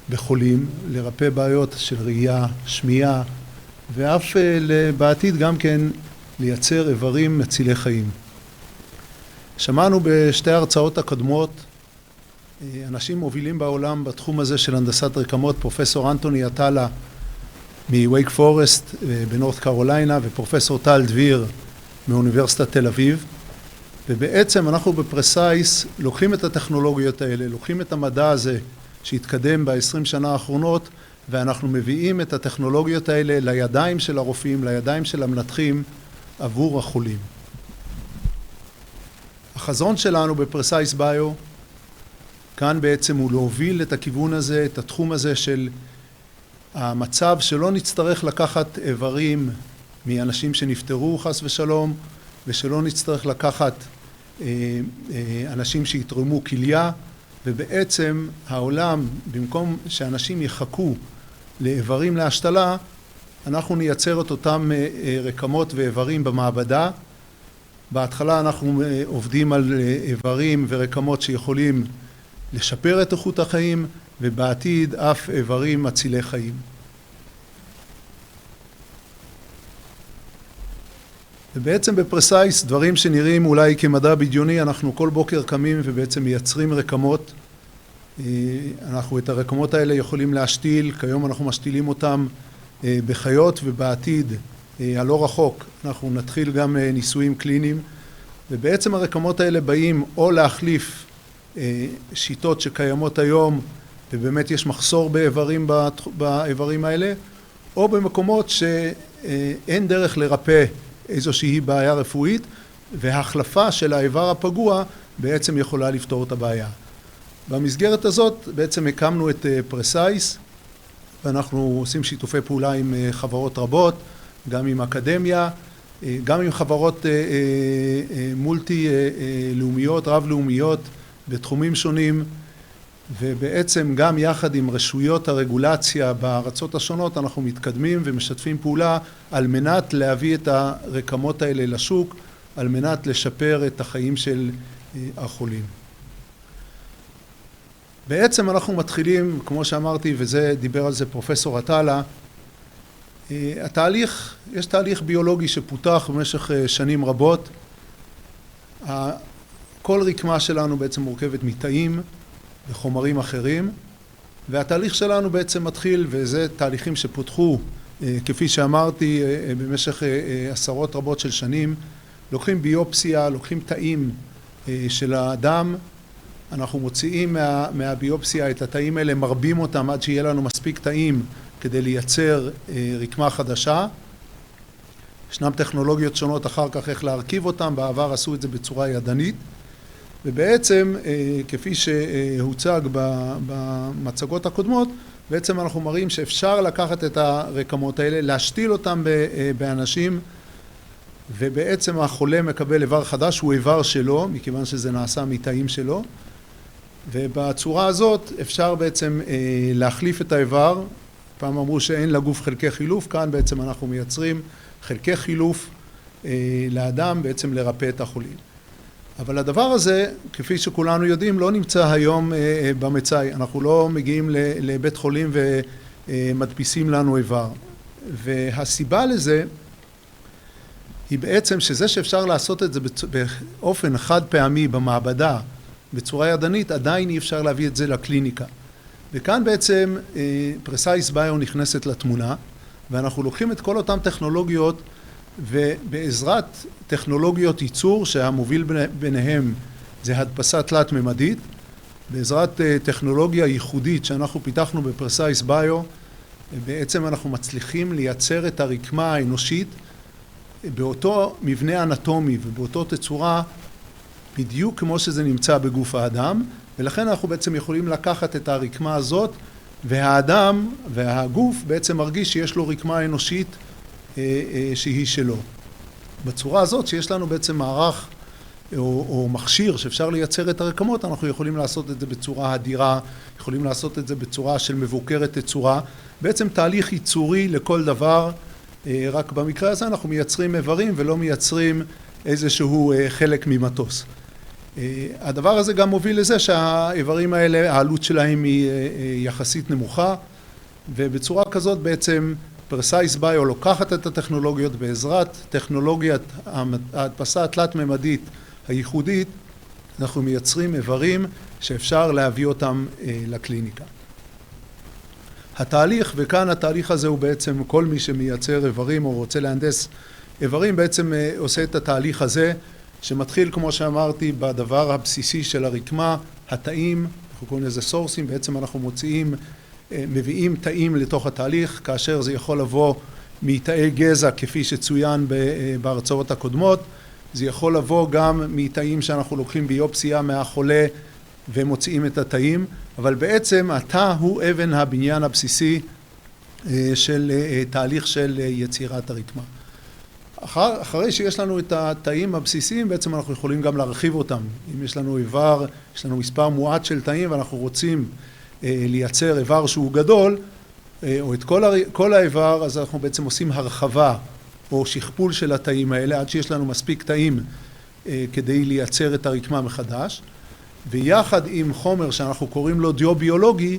בחולים, לרפא בעיות של ראייה, שמיעה, ואף בעתיד גם כן לייצר איברים מצילי חיים. שמענו בשתי ההרצאות הקודמות אנשים מובילים בעולם בתחום הזה של הנדסת רקמות, פרופסור אנטוני עטאלה מווייק פורסט בנורת קרוליינה ופרופסור טל דביר מאוניברסיטת תל אביב, ובעצם אנחנו בפרסייס לוקחים את הטכנולוגיות האלה, לוקחים את המדע הזה שהתקדם ב-20 שנה האחרונות, ואנחנו מביאים את הטכנולוגיות האלה לידיים של הרופאים, לידיים של המנתחים עבור החולים. החזון שלנו בפרסייס ביו כאן בעצם הוא להוביל את הכיוון הזה, את התחום הזה של המצב שלא נצטרך לקחת איברים מאנשים שנפטרו חס ושלום, ושלא נצטרך לקחת אנשים שיתרמו כליה, ובעצם העולם, במקום שאנשים יחכו לאיברים להשתלה, אנחנו נייצר את אותם רקמות ואיברים במעבדה. בהתחלה אנחנו עובדים על איברים ורקמות שיכולים לשפר את איכות החיים, ובעתיד אף איברים מצילי חיים. ובעצם בפרסייס, דברים שנראים אולי כמדע בדיוני, אנחנו כל בוקר קמים ובעצם מייצרים רקמות. אנחנו את הרקמות האלה יכולים להשתיל, כיום אנחנו משתילים אותם בחיות, ובעתיד הלא רחוק אנחנו נתחיל גם ניסויים קליניים, ובעצם הרקמות האלה באים או להחליף שיטות שקיימות היום, ובאמת יש מחסור באיברים האלה, או במקומות שאין דרך לרפא איזושהי בעיה רפואית, וההחלפה של האיבר הפגוע בעצם יכולה לפתור את הבעיה. במסגרת הזאת בעצם הקמנו את פרסייס, ואנחנו עושים שיתופי פעולה עם חברות רבות, גם עם אקדמיה, גם עם חברות מולטי-לאומיות, רב-לאומיות, בתחומים שונים, ובעצם גם יחד עם רשויות הרגולציה בארצות השונות אנחנו מתקדמים ומשתפים פעולה על מנת להביא את הרקמות האלה לשוק, על מנת לשפר את החיים של החולים. בעצם אנחנו מתחילים, כמו שאמרתי, וזה דיבר על זה פרופסור עטאלה, יש תהליך ביולוגי שפותח במשך שנים רבות. כל רקמה שלנו בעצם מורכבת מתאים וחומרים אחרים, והתהליך שלנו בעצם מתחיל, וזה תהליכים שפותחו, כפי שאמרתי, במשך עשרות רבות של שנים. לוקחים ביופסיה, לוקחים תאים של האדם, אנחנו מוציאים מהביופסיה את התאים האלה, מרבים אותם עד שיהיה לנו מספיק תאים כדי לייצר רקמה חדשה. ישנם טכנולוגיות שונות אחר כך איך להרכיב אותם, בעבר עשו את זה בצורה ידנית, ובעצם, כפי שהוצג במצגות הקודמות, בעצם אנחנו מראים שאפשר לקחת את הרקמות האלה, להשתיל אותם באנשים, ובעצם החולה מקבל איבר חדש, הוא איבר שלו, מכיוון שזה נעשה מתאים שלו, ובצורה הזאת אפשר בעצם להחליף את האיבר. פעם אמרו שאין לגוף חלקי חילוף, כאן בעצם אנחנו מייצרים חלקי חילוף לאדם, בעצם לרפא את החולים. אבל הדבר הזה, כפי שכולנו יודעים, לא נמצא היום במצאי. אנחנו לא מגיעים לבית חולים ומדפיסים לנו איבר. והסיבה לזה היא בעצם שזה שאפשר לעשות את זה באופן חד פעמי במעבדה, בצורה ידנית, עדיין אי אפשר להביא את זה לקליניקה. וכאן בעצם Precise Bio נכנסת לתמונה, ואנחנו לוקחים את כל אותן טכנולוגיות, ובעזרת טכנולוגיות ייצור שהמוביל ביניהם זה הדפסה תלת-ממדית, בעזרת טכנולוגיה ייחודית שאנחנו פיתחנו ב-Precise Bio, בעצם אנחנו מצליחים לייצר את הרקמה האנושית באותו מבנה אנטומי ובאותו תצורה בדיוק כמו שזה נמצא בגוף האדם, ולכן אנחנו בעצם יכולים לקחת את הרקמה הזאת, והאדם והגוף בעצם מרגיש שיש לו רקמה אנושית שהיא שלו. בצורה הזאת שיש לנו בעצם מערך או מכשיר שאפשר לייצר את הרקמות, אנחנו יכולים לעשות את זה בצורה הדירה, יכולים לעשות את זה בצורה של מבוקרת תצורה, בעצם תהליך ייצורי לכל דבר, רק במקרה הזה אנחנו מייצרים איברים ולא מייצרים איזשהו חלק ממטוס. הדבר הזה גם מוביל לזה שהאיברים האלה, העלות שלהם היא יחסית נמוכה, ובצורה כזאת בעצם Precise Bio לוקחת את הטכנולוגיות בעזרת טכנולוגיית ההדפסה התלת-ממדית הייחודית, אנחנו מייצרים איברים שאפשר להביא אותם לקליניקה. התהליך, וכאן התהליך הזה הוא בעצם כל מי שמייצר איברים או רוצה להנדס איברים בעצם עושה את התהליך הזה, שמתחיל כמו שאמרתי בדבר הבסיסי של הרקמה, התאים, אנחנו קוראים לזה סורסים, בעצם אנחנו מביאים תאים לתוך התהליך, כאשר זה יכול לבוא מתאי גזע כפי שצוין בהרצאות הקודמות, זה יכול לבוא גם מתאים שאנחנו לוקחים ביופסיה מהחולה ומוציאים את התאים, אבל בעצם התא הוא אבן הבניין הבסיסי של תהליך של יצירת הרקמה. אחרי שיש לנו את התאים הבסיסיים, בעצם אנחנו יכולים גם להרחיב אותם. אם יש לנו איבר, יש לנו מספר מועט של תאים ואנחנו רוצים לייצר איבר שהוא גדול, או את כל האיבר, אז אנחנו בעצם עושים הרחבה או שכפול של התאים האלה, עד שיש לנו מספיק תאים כדי לייצר את הרקמה מחדש. ויחד עם חומר שאנחנו קוראים לו דיו ביולוגי,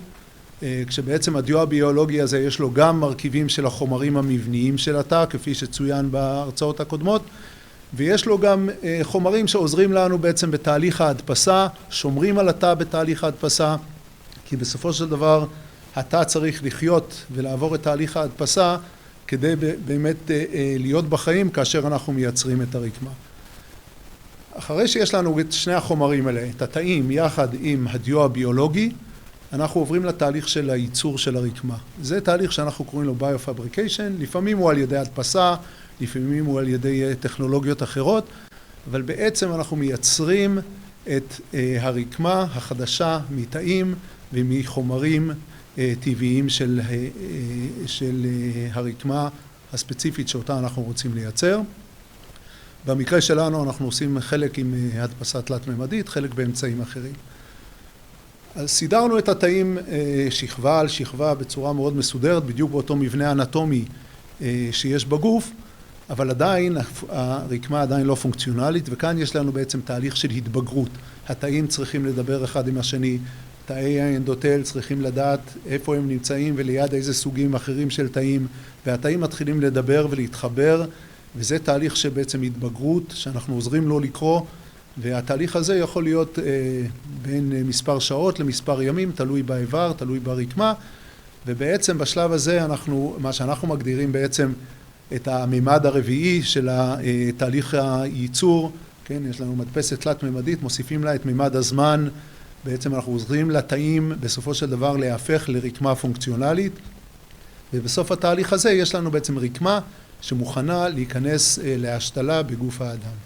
כשבעצם הדיו הביולוגי הזה יש לו גם מרכיבים של החומרים המבניים של התא, כפי שצוין בהרצאות הקודמות, ויש לו גם חומרים שעוזרים לנו בעצם בתהליך ההדפסה, שומרים על התא בתהליך ההדפסה, כי בסופו של דבר התא צריך לחיות ולעבור את תהליך ההדפסה, כדי באמת להיות בחיים כאשר אנחנו מייצרים את הרקמה. אחרי שיש לנו את שני החומרים האלה, את התאים יחד עם הדיו הביולוגי, אנחנו עוברים לתהליך של הייצור של הרקמה. זה תהליך שאנחנו קוראים לו ביו-פבריקיישן, לפעמים הוא על ידי הדפסה, לפעמים הוא על ידי טכנולוגיות אחרות, אבל בעצם אנחנו מייצרים את הרקמה החדשה מתאים ומחומרים טבעיים של הרקמה הספציפית שאותה אנחנו רוצים לייצר. במקרה שלנו אנחנו עושים חלק עם הדפסה תלת-ממדית, חלק באמצעים אחרים. אז סידרנו את התאים שכבה על שכבה בצורה מאוד מסודרת, בדיוק באותו מבנה אנטומי שיש בגוף, אבל עדיין הרקמה עדיין לא פונקציונלית, וכאן יש לנו בעצם תהליך של התבגרות. התאים צריכים לדבר אחד עם השני, תאי האנדותל צריכים לדעת איפה הם נמצאים וליד איזה סוגים אחרים של תאים, והתאים מתחילים לדבר ולהתחבר, וזה תהליך שבעצם התבגרות שאנחנו עוזרים לו לקרוא, והתהליך הזה יכול להיות בין מספר שעות למספר ימים, תלוי באיבר, תלוי ברקמה, ובעצם בשלב הזה מה שאנחנו מגדירים בעצם את הממד הרביעי של תהליך הייצור, כן, יש לנו מדפסת תלת-ממדית, מוסיפים לה את ממד הזמן, בעצם אנחנו עוזרים לתאים בסופו של דבר להפך לרקמה פונקציונלית, ובסוף התהליך הזה יש לנו בעצם רקמה שמוכנה להיכנס להשתלה בגוף האדם.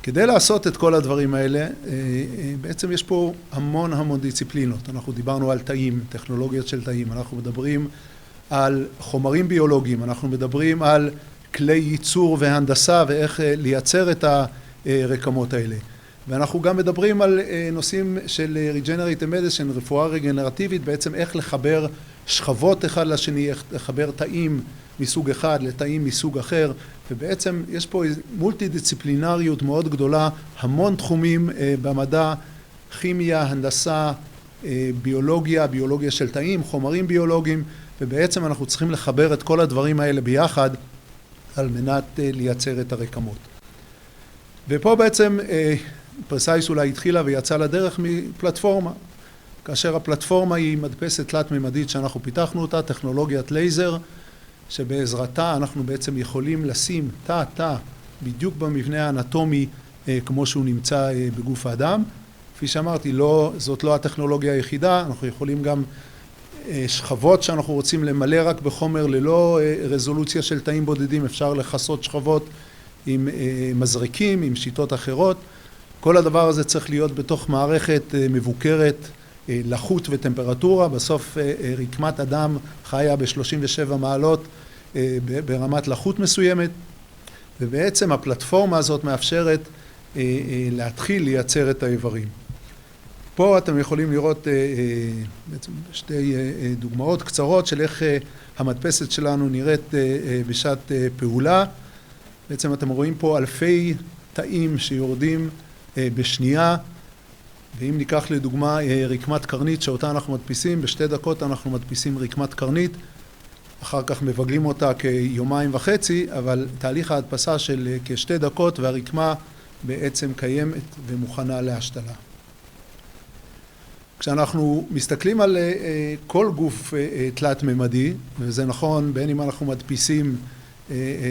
כדי לעשות את כל הדברים האלה, בעצם יש פה המון דיסציפלינות. אנחנו דיברנו על תאים, טכנולוגיות של תאים, אנחנו מדברים על חומרים ביולוגיים, אנחנו מדברים על כלי ייצור והנדסה ואיך לייצר את הרקמות האלה. ואנחנו גם מדברים על נושאים של Regenerative Medicine, רפואה רגנרטיבית, בעצם איך לחבר שכבות אחד לשני, איך לחבר תאים מסוג אחד לתאים מסוג אחר, ובעצם יש פה מולטי דיסציפלינריות מאוד גדולה, המון תחומים במדע, כימיה, הנדסה, ביולוגיה של תאים, חומרים ביולוגיים, ובעצם אנחנו צריכים לחבר את כל הדברים האלה ביחד על מנת לייצר את הרקמות. ופה בעצם פרסייס אולי התחילה ויצאה לדרך מפלטפורמה, כאשר הפלטפורמה היא מדפסת תלת-ממדית שאנחנו פיתחנו אותה, טכנולוגיית לייזר, שבעזרתה אנחנו בעצם יכולים לשים תא בדיוק במבנה האנטומי כמו שהוא נמצא בגוף האדם. כפי שאמרתי, זאת לא הטכנולוגיה היחידה, אנחנו יכולים גם שכבות שאנחנו רוצים למלא רק בחומר ללא רזולוציה של תאים בודדים, אפשר לחסות שכבות עם מזרקים, עם שיטות אחרות. כל הדבר הזה צריך להיות בתוך מערכת מבוקרת, לחות וטמפרטורה. בסוף רקמת אדם חיה ב-37 מעלות ברמת לחות מסוימת, ובעצם הפלטפורמה הזאת מאפשרת להתחיל לייצר את האיברים. פה אתם יכולים לראות בעצם שתי דוגמאות קצרות של איך המדפסת שלנו נראית בשעת פעולה. בעצם אתם רואים פה אלפי תאים שיורדים בשנייה, ואם ניקח לדוגמה רקמת קרנית שאותה אנחנו מדפיסים, בשתי דקות אנחנו מדפיסים רקמת קרנית, אחר כך מבגלים אותה כיומיים וחצי, אבל תהליך ההדפסה של כשתי דקות והרקמה בעצם קיימת ומוכנה להשתלה. כשאנחנו מסתכלים על כל גוף תלת-ממדי, וזה נכון בין אם אנחנו מדפיסים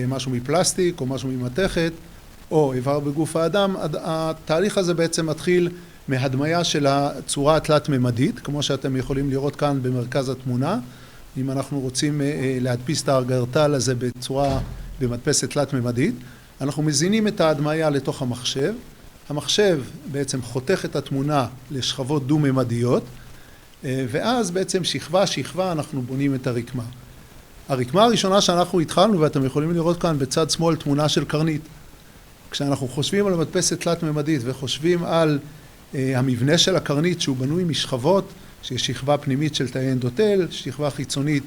משהו מפלסטיק או משהו ממתכת, או איבר בגוף האדם, התהליך הזה בעצם מתחיל מהדמיה של הצורה התלת-ממדית, כמו שאתם יכולים לראות כאן במרכז התמונה. אם אנחנו רוצים להדפיס את הארגרטל הזה בצורה במדפסת תלת-ממדית, אנחנו מזינים את ההדמיה לתוך המחשב. המחשב בעצם חותך את התמונה לשכבות דו-ממדיות, ואז בעצם שכבה אנחנו בונים את הרקמה. הרקמה הראשונה שאנחנו התחלנו, ואתם יכולים לראות כאן בצד שמאל תמונה של קרנית. כשאנחנו חושבים על המדפסת תלת-ממדית וחושבים על המבנה של הקרנית שהוא בנוי משכבות, שיש שכבה פנימית של תאי אנדותל, שכבה חיצונית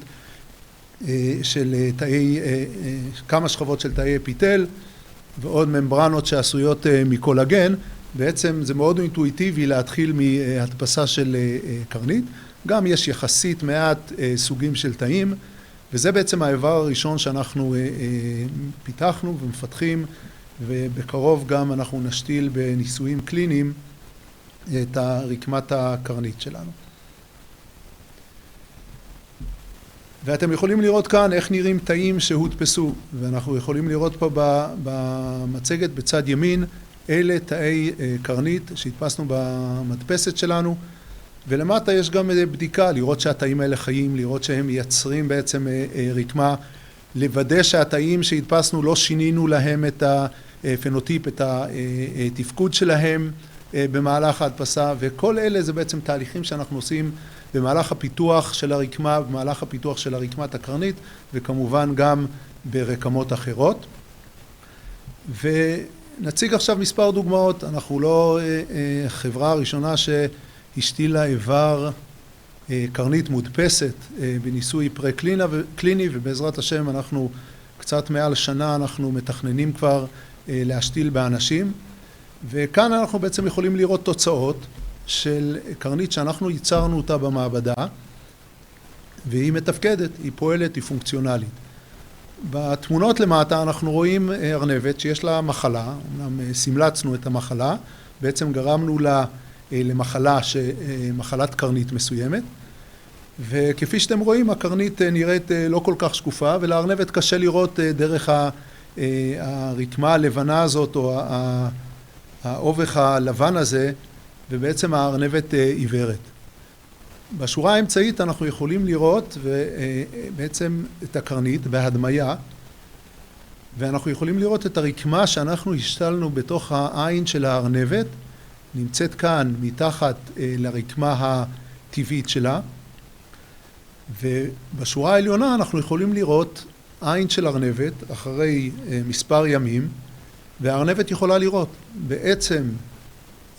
של כמה שכבות של תאי אפיטל, ועוד ממברנות שעשויות מקולגן, בעצם זה מאוד אינטואיטיבי להתחיל מהדפסה של קרנית. גם יש יחסית מעט סוגים של תאים, וזה בעצם האיבר הראשון שאנחנו פיתחנו ומפתחים, ובקרוב גם אנחנו נשתיל בניסויים קליניים את רקמת הקרנית שלנו. ואתם יכולים לראות כאן איך נראים תאים שהודפסו, ואנחנו יכולים לראות פה במצגת בצד ימין, אלה תאי קרנית שהדפסנו במדפסת שלנו, ולמטה יש גם בדיקה, לראות שהתאים האלה חיים, לראות שהם מייצרים בעצם רקמה, לוודא שהתאים שהדפסנו לא שינינו להם את הפנוטיפ, את התפקוד שלהם במהלך ההדפסה, וכל אלה זה בעצם תהליכים שאנחנו עושים במהלך הפיתוח של הרקמה, במהלך הפיתוח של הרקמת הקרנית, וכמובן גם ברקמות אחרות. ונציג עכשיו מספר דוגמאות. אנחנו לא חברה הראשונה שהשתילה איבר קרנית מודפסת בניסוי פרה-קליני, ובעזרת השם אנחנו קצת מעל שנה אנחנו מתכננים כבר להשתיל באנשים. וכאן אנחנו בעצם יכולים לראות תוצאות של קרנית שאנחנו ייצרנו אותה במעבדה, והיא מתפקדת, היא פועלת, היא פונקציונלית. בתמונות למטה אנחנו רואים ארנבת שיש לה מחלה, אמנם סמלצנו את המחלה, בעצם גרמנו לה למחלה, מחלת קרנית מסוימת, וכפי שאתם רואים הקרנית נראית לא כל כך שקופה, ולארנבת קשה לראות דרך הרקמה הלבנה הזאת, או האובך הלבן הזה, ובעצם הארנבת עיוורת. בשורה האמצעית אנחנו יכולים לראות בעצם את הקרנית בהדמיה, ואנחנו יכולים לראות את הרקמה שאנחנו השתלנו בתוך העין של הארנבת, נמצאת כאן מתחת לרקמה הטבעית שלה, ובשורה העליונה אנחנו יכולים לראות עין של ארנבת אחרי מספר ימים, והארנבת יכולה לראות. בעצם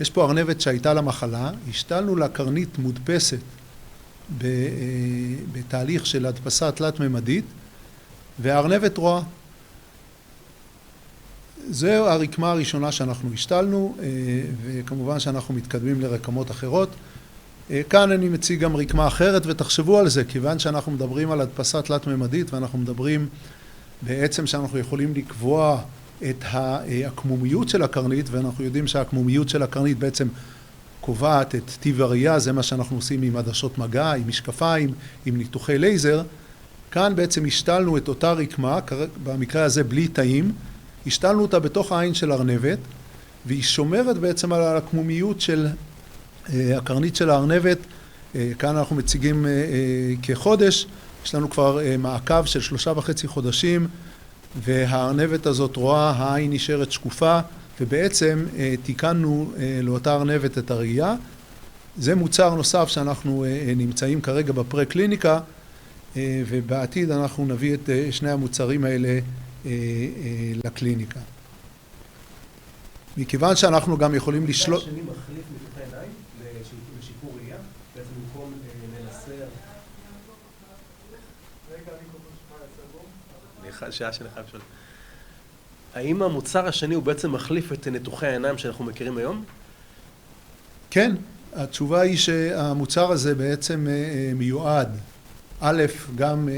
יש פה ארנבת שהייתה לה מחלה, השתלנו לה קרנית מודפסת בתהליך של הדפסה תלת-ממדית, והארנבת רואה. זו הרקמה הראשונה שאנחנו השתלנו, וכמובן שאנחנו מתקדמים לרקמות אחרות. כאן אני מציג גם רקמה אחרת, ותחשבו על זה, כיוון שאנחנו מדברים על הדפסה תלת-ממדית, ואנחנו מדברים בעצם שאנחנו יכולים לקבוע את העקמומיות של הקרנית, ואנחנו יודעים שהעקמומיות של הקרנית בעצם קובעת את טיב הראייה, זה מה שאנחנו עושים עם עדשות מגע, עם משקפיים, עם ניתוחי לייזר. כאן בעצם השתלנו את אותה רקמה, במקרה הזה בלי תאים, השתלנו אותה בתוך העין של ארנבת, והיא שומרת בעצם על העקמומיות של הקרנית של הארנבת. כאן אנחנו מציגים כחודש, יש לנו כבר מעקב של 3.5 חודשים, והארנבת הזאת רואה, העין נשארת שקופה, ובעצם תיקנו לאותה ארנבת את הראייה. זה מוצר נוסף שאנחנו נמצאים כרגע בפרה-קליניקה, ובעתיד אנחנו נביא את שני המוצרים האלה לקליניקה. מכיוון שאנחנו גם יכולים לשלוט... השני מחליף ניתוחי עיניים לשיפור ראייה, בעצם במקום לנסר... רגע, אני קודם שעה שאני חייב לשאול. האם המוצר השני הוא בעצם מחליף את ניתוחי העיניים שאנחנו מכירים היום? כן, התשובה היא שהמוצר הזה בעצם מיועד, א', גם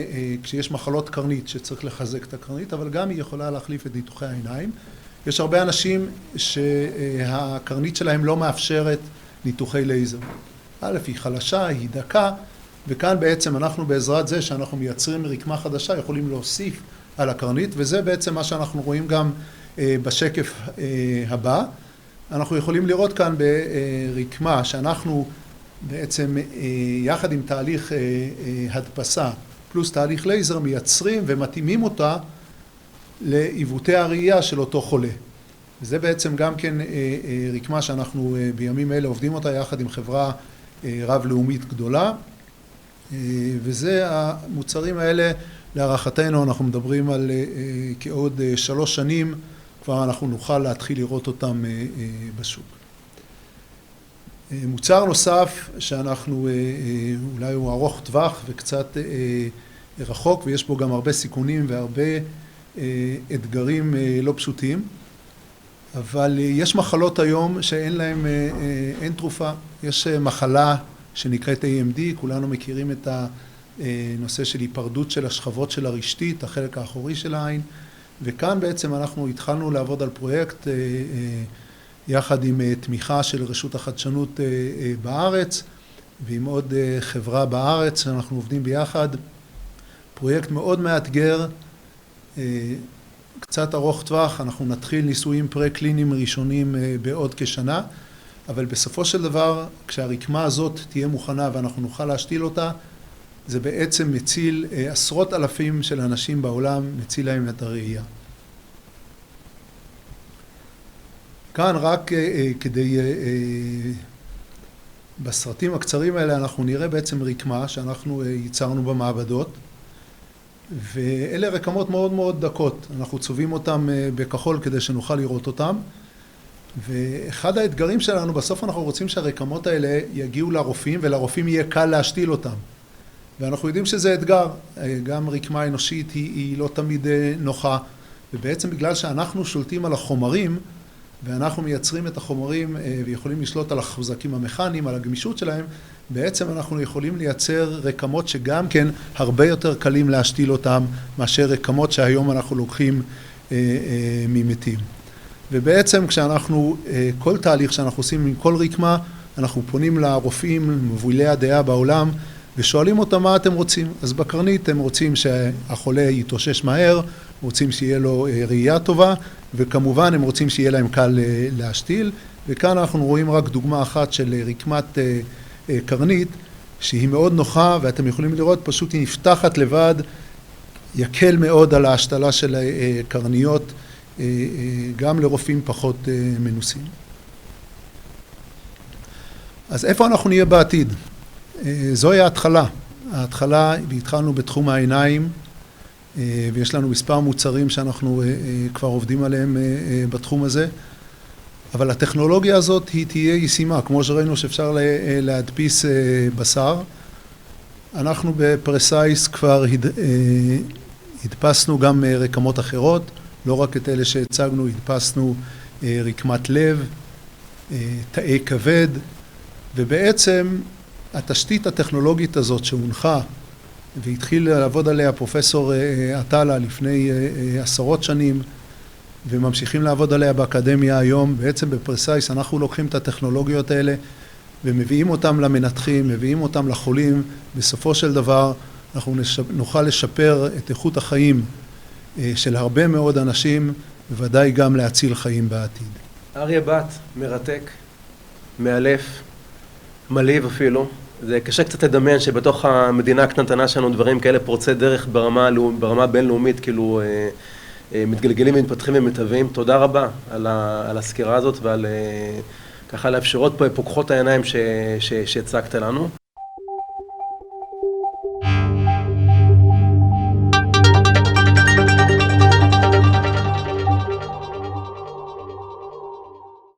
כשיש מחלות קרנית שצריך לחזק את הקרנית, אבל גם היא יכולה להחליף את ניתוחי העיניים. יש הרבה אנשים שהקרנית שלהם לא מאפשרת ניתוחי לייזר. א', היא חלשה, היא דקה, וכאן בעצם אנחנו בעזרת זה שאנחנו מייצרים רקמה חדשה, יכולים להוסיף על הקרנית, וזה בעצם מה שאנחנו רואים גם בשקף הבא. אנחנו יכולים לראות כאן ברקמה שאנחנו בעצם יחד עם תהליך הדפסה פלוס תהליך לייזר מייצרים ומתאימים אותה לעיוותי הראייה של אותו חולה. וזה בעצם גם כן רקמה שאנחנו בימים אלה עובדים אותה יחד עם חברה רב-לאומית גדולה, וזה המוצרים האלה להערכתנו אנחנו מדברים על כעוד 3 שנים כבר אנחנו נוכל להתחיל לראות אותם בשוק. מוצר נוסף שאנחנו אולי הוא ארוך טווח וקצת רחוק ויש בו גם הרבה סיכונים והרבה אתגרים לא פשוטים, אבל יש מחלות היום שאין להם, אין תרופה. יש מחלה שנקראת AMD, כולנו מכירים את הנושא של היפרדות של השכבות של הרשתית, החלק האחורי של העין, וכאן בעצם אנחנו התחלנו לעבוד על פרויקט יחד עם תמיכה של רשות החדשנות בארץ ועם עוד חברה בארץ, אנחנו עובדים ביחד, פרויקט מאוד מאתגר, קצת ארוך טווח, אנחנו נתחיל ניסויים פרה-קליניים ראשונים בעוד כשנה, אבל בסופו של דבר, כשהרקמה הזאת תהיה מוכנה ואנחנו נוכל להשתיל אותה, זה בעצם מציל עשרות אלפים של אנשים בעולם, מציל להם את הראייה. כאן רק כדי, בסרטים הקצרים האלה אנחנו נראה בעצם רקמה שאנחנו ייצרנו במעבדות, ואלה רקמות מאוד מאוד דקות, אנחנו צובעים אותם בכחול כדי שנוכל לראות אותם, ואחד האתגרים שלנו, בסוף אנחנו רוצים שהרקמות האלה יגיעו לרופאים, ולרופאים יהיה קל להשתיל אותם. ואנחנו יודעים שזה אתגר, גם רקמה אנושית היא לא תמיד נוחה, ובעצם בגלל שאנחנו שולטים על החומרים, ואנחנו מייצרים את החומרים ויכולים לשלוט על החוזקים המכניים, על הגמישות שלהם, בעצם אנחנו יכולים לייצר רקמות שגם כן הרבה יותר קלים להשתיל אותם, מאשר רקמות שהיום אנחנו לוקחים ממתים. ובעצם כשאנחנו, כל תהליך שאנחנו עושים עם כל רקמה, אנחנו פונים לרופאים, מובילי הדעה בעולם, ושואלים אותם מה אתם רוצים. אז בקרנית הם רוצים שהחולה יתאושש מהר, רוצים שיהיה לו ראייה טובה, וכמובן הם רוצים שיהיה להם קל להשתיל, וכאן אנחנו רואים רק דוגמה אחת של רקמת קרנית, שהיא מאוד נוחה, ואתם יכולים לראות פשוט היא נפתחת לבד, יקל מאוד על ההשתלה של קרניות, גם לרופאים פחות מנוסים. אז איפה אנחנו נהיה בעתיד? זוהי ההתחלה. ההתחלה, התחלנו בתחום העיניים, ויש לנו מספר מוצרים שאנחנו כבר עובדים עליהם בתחום הזה, אבל הטכנולוגיה הזאת היא תהיה ישימה, כמו שראינו שאפשר להדפיס בשר. אנחנו בפרסייס כבר הדפסנו גם רקמות אחרות, לא רק את אלה שהצגנו, הדפסנו רקמת לב, תאי כבד, ובעצם התשתית הטכנולוגית הזאת שהונחה והתחיל לעבוד עליה פרופסור עטאלה לפני עשרות שנים, וממשיכים לעבוד עליה באקדמיה היום, בעצם בפרסייס אנחנו לוקחים את הטכנולוגיות האלה ומביאים אותם למנתחים, מביאים אותם לחולים, בסופו של דבר אנחנו נוכל לשפר את איכות החיים של הרבה מאוד אנשים, בוודאי גם להציל חיים בעתיד. אריה בת, מרתק, מאלף, מלהיב אפילו. זה קשה קצת לדמיין שבתוך המדינה הקטנטנה שלנו דברים כאלה פורצי דרך ברמה בינלאומית, כאילו מתגלגלים ומתפתחים ומתהווים. תודה רבה על הסקירה הזאת ועל ככה על האפשרות פה פוקחות העיניים שהצגת לנו.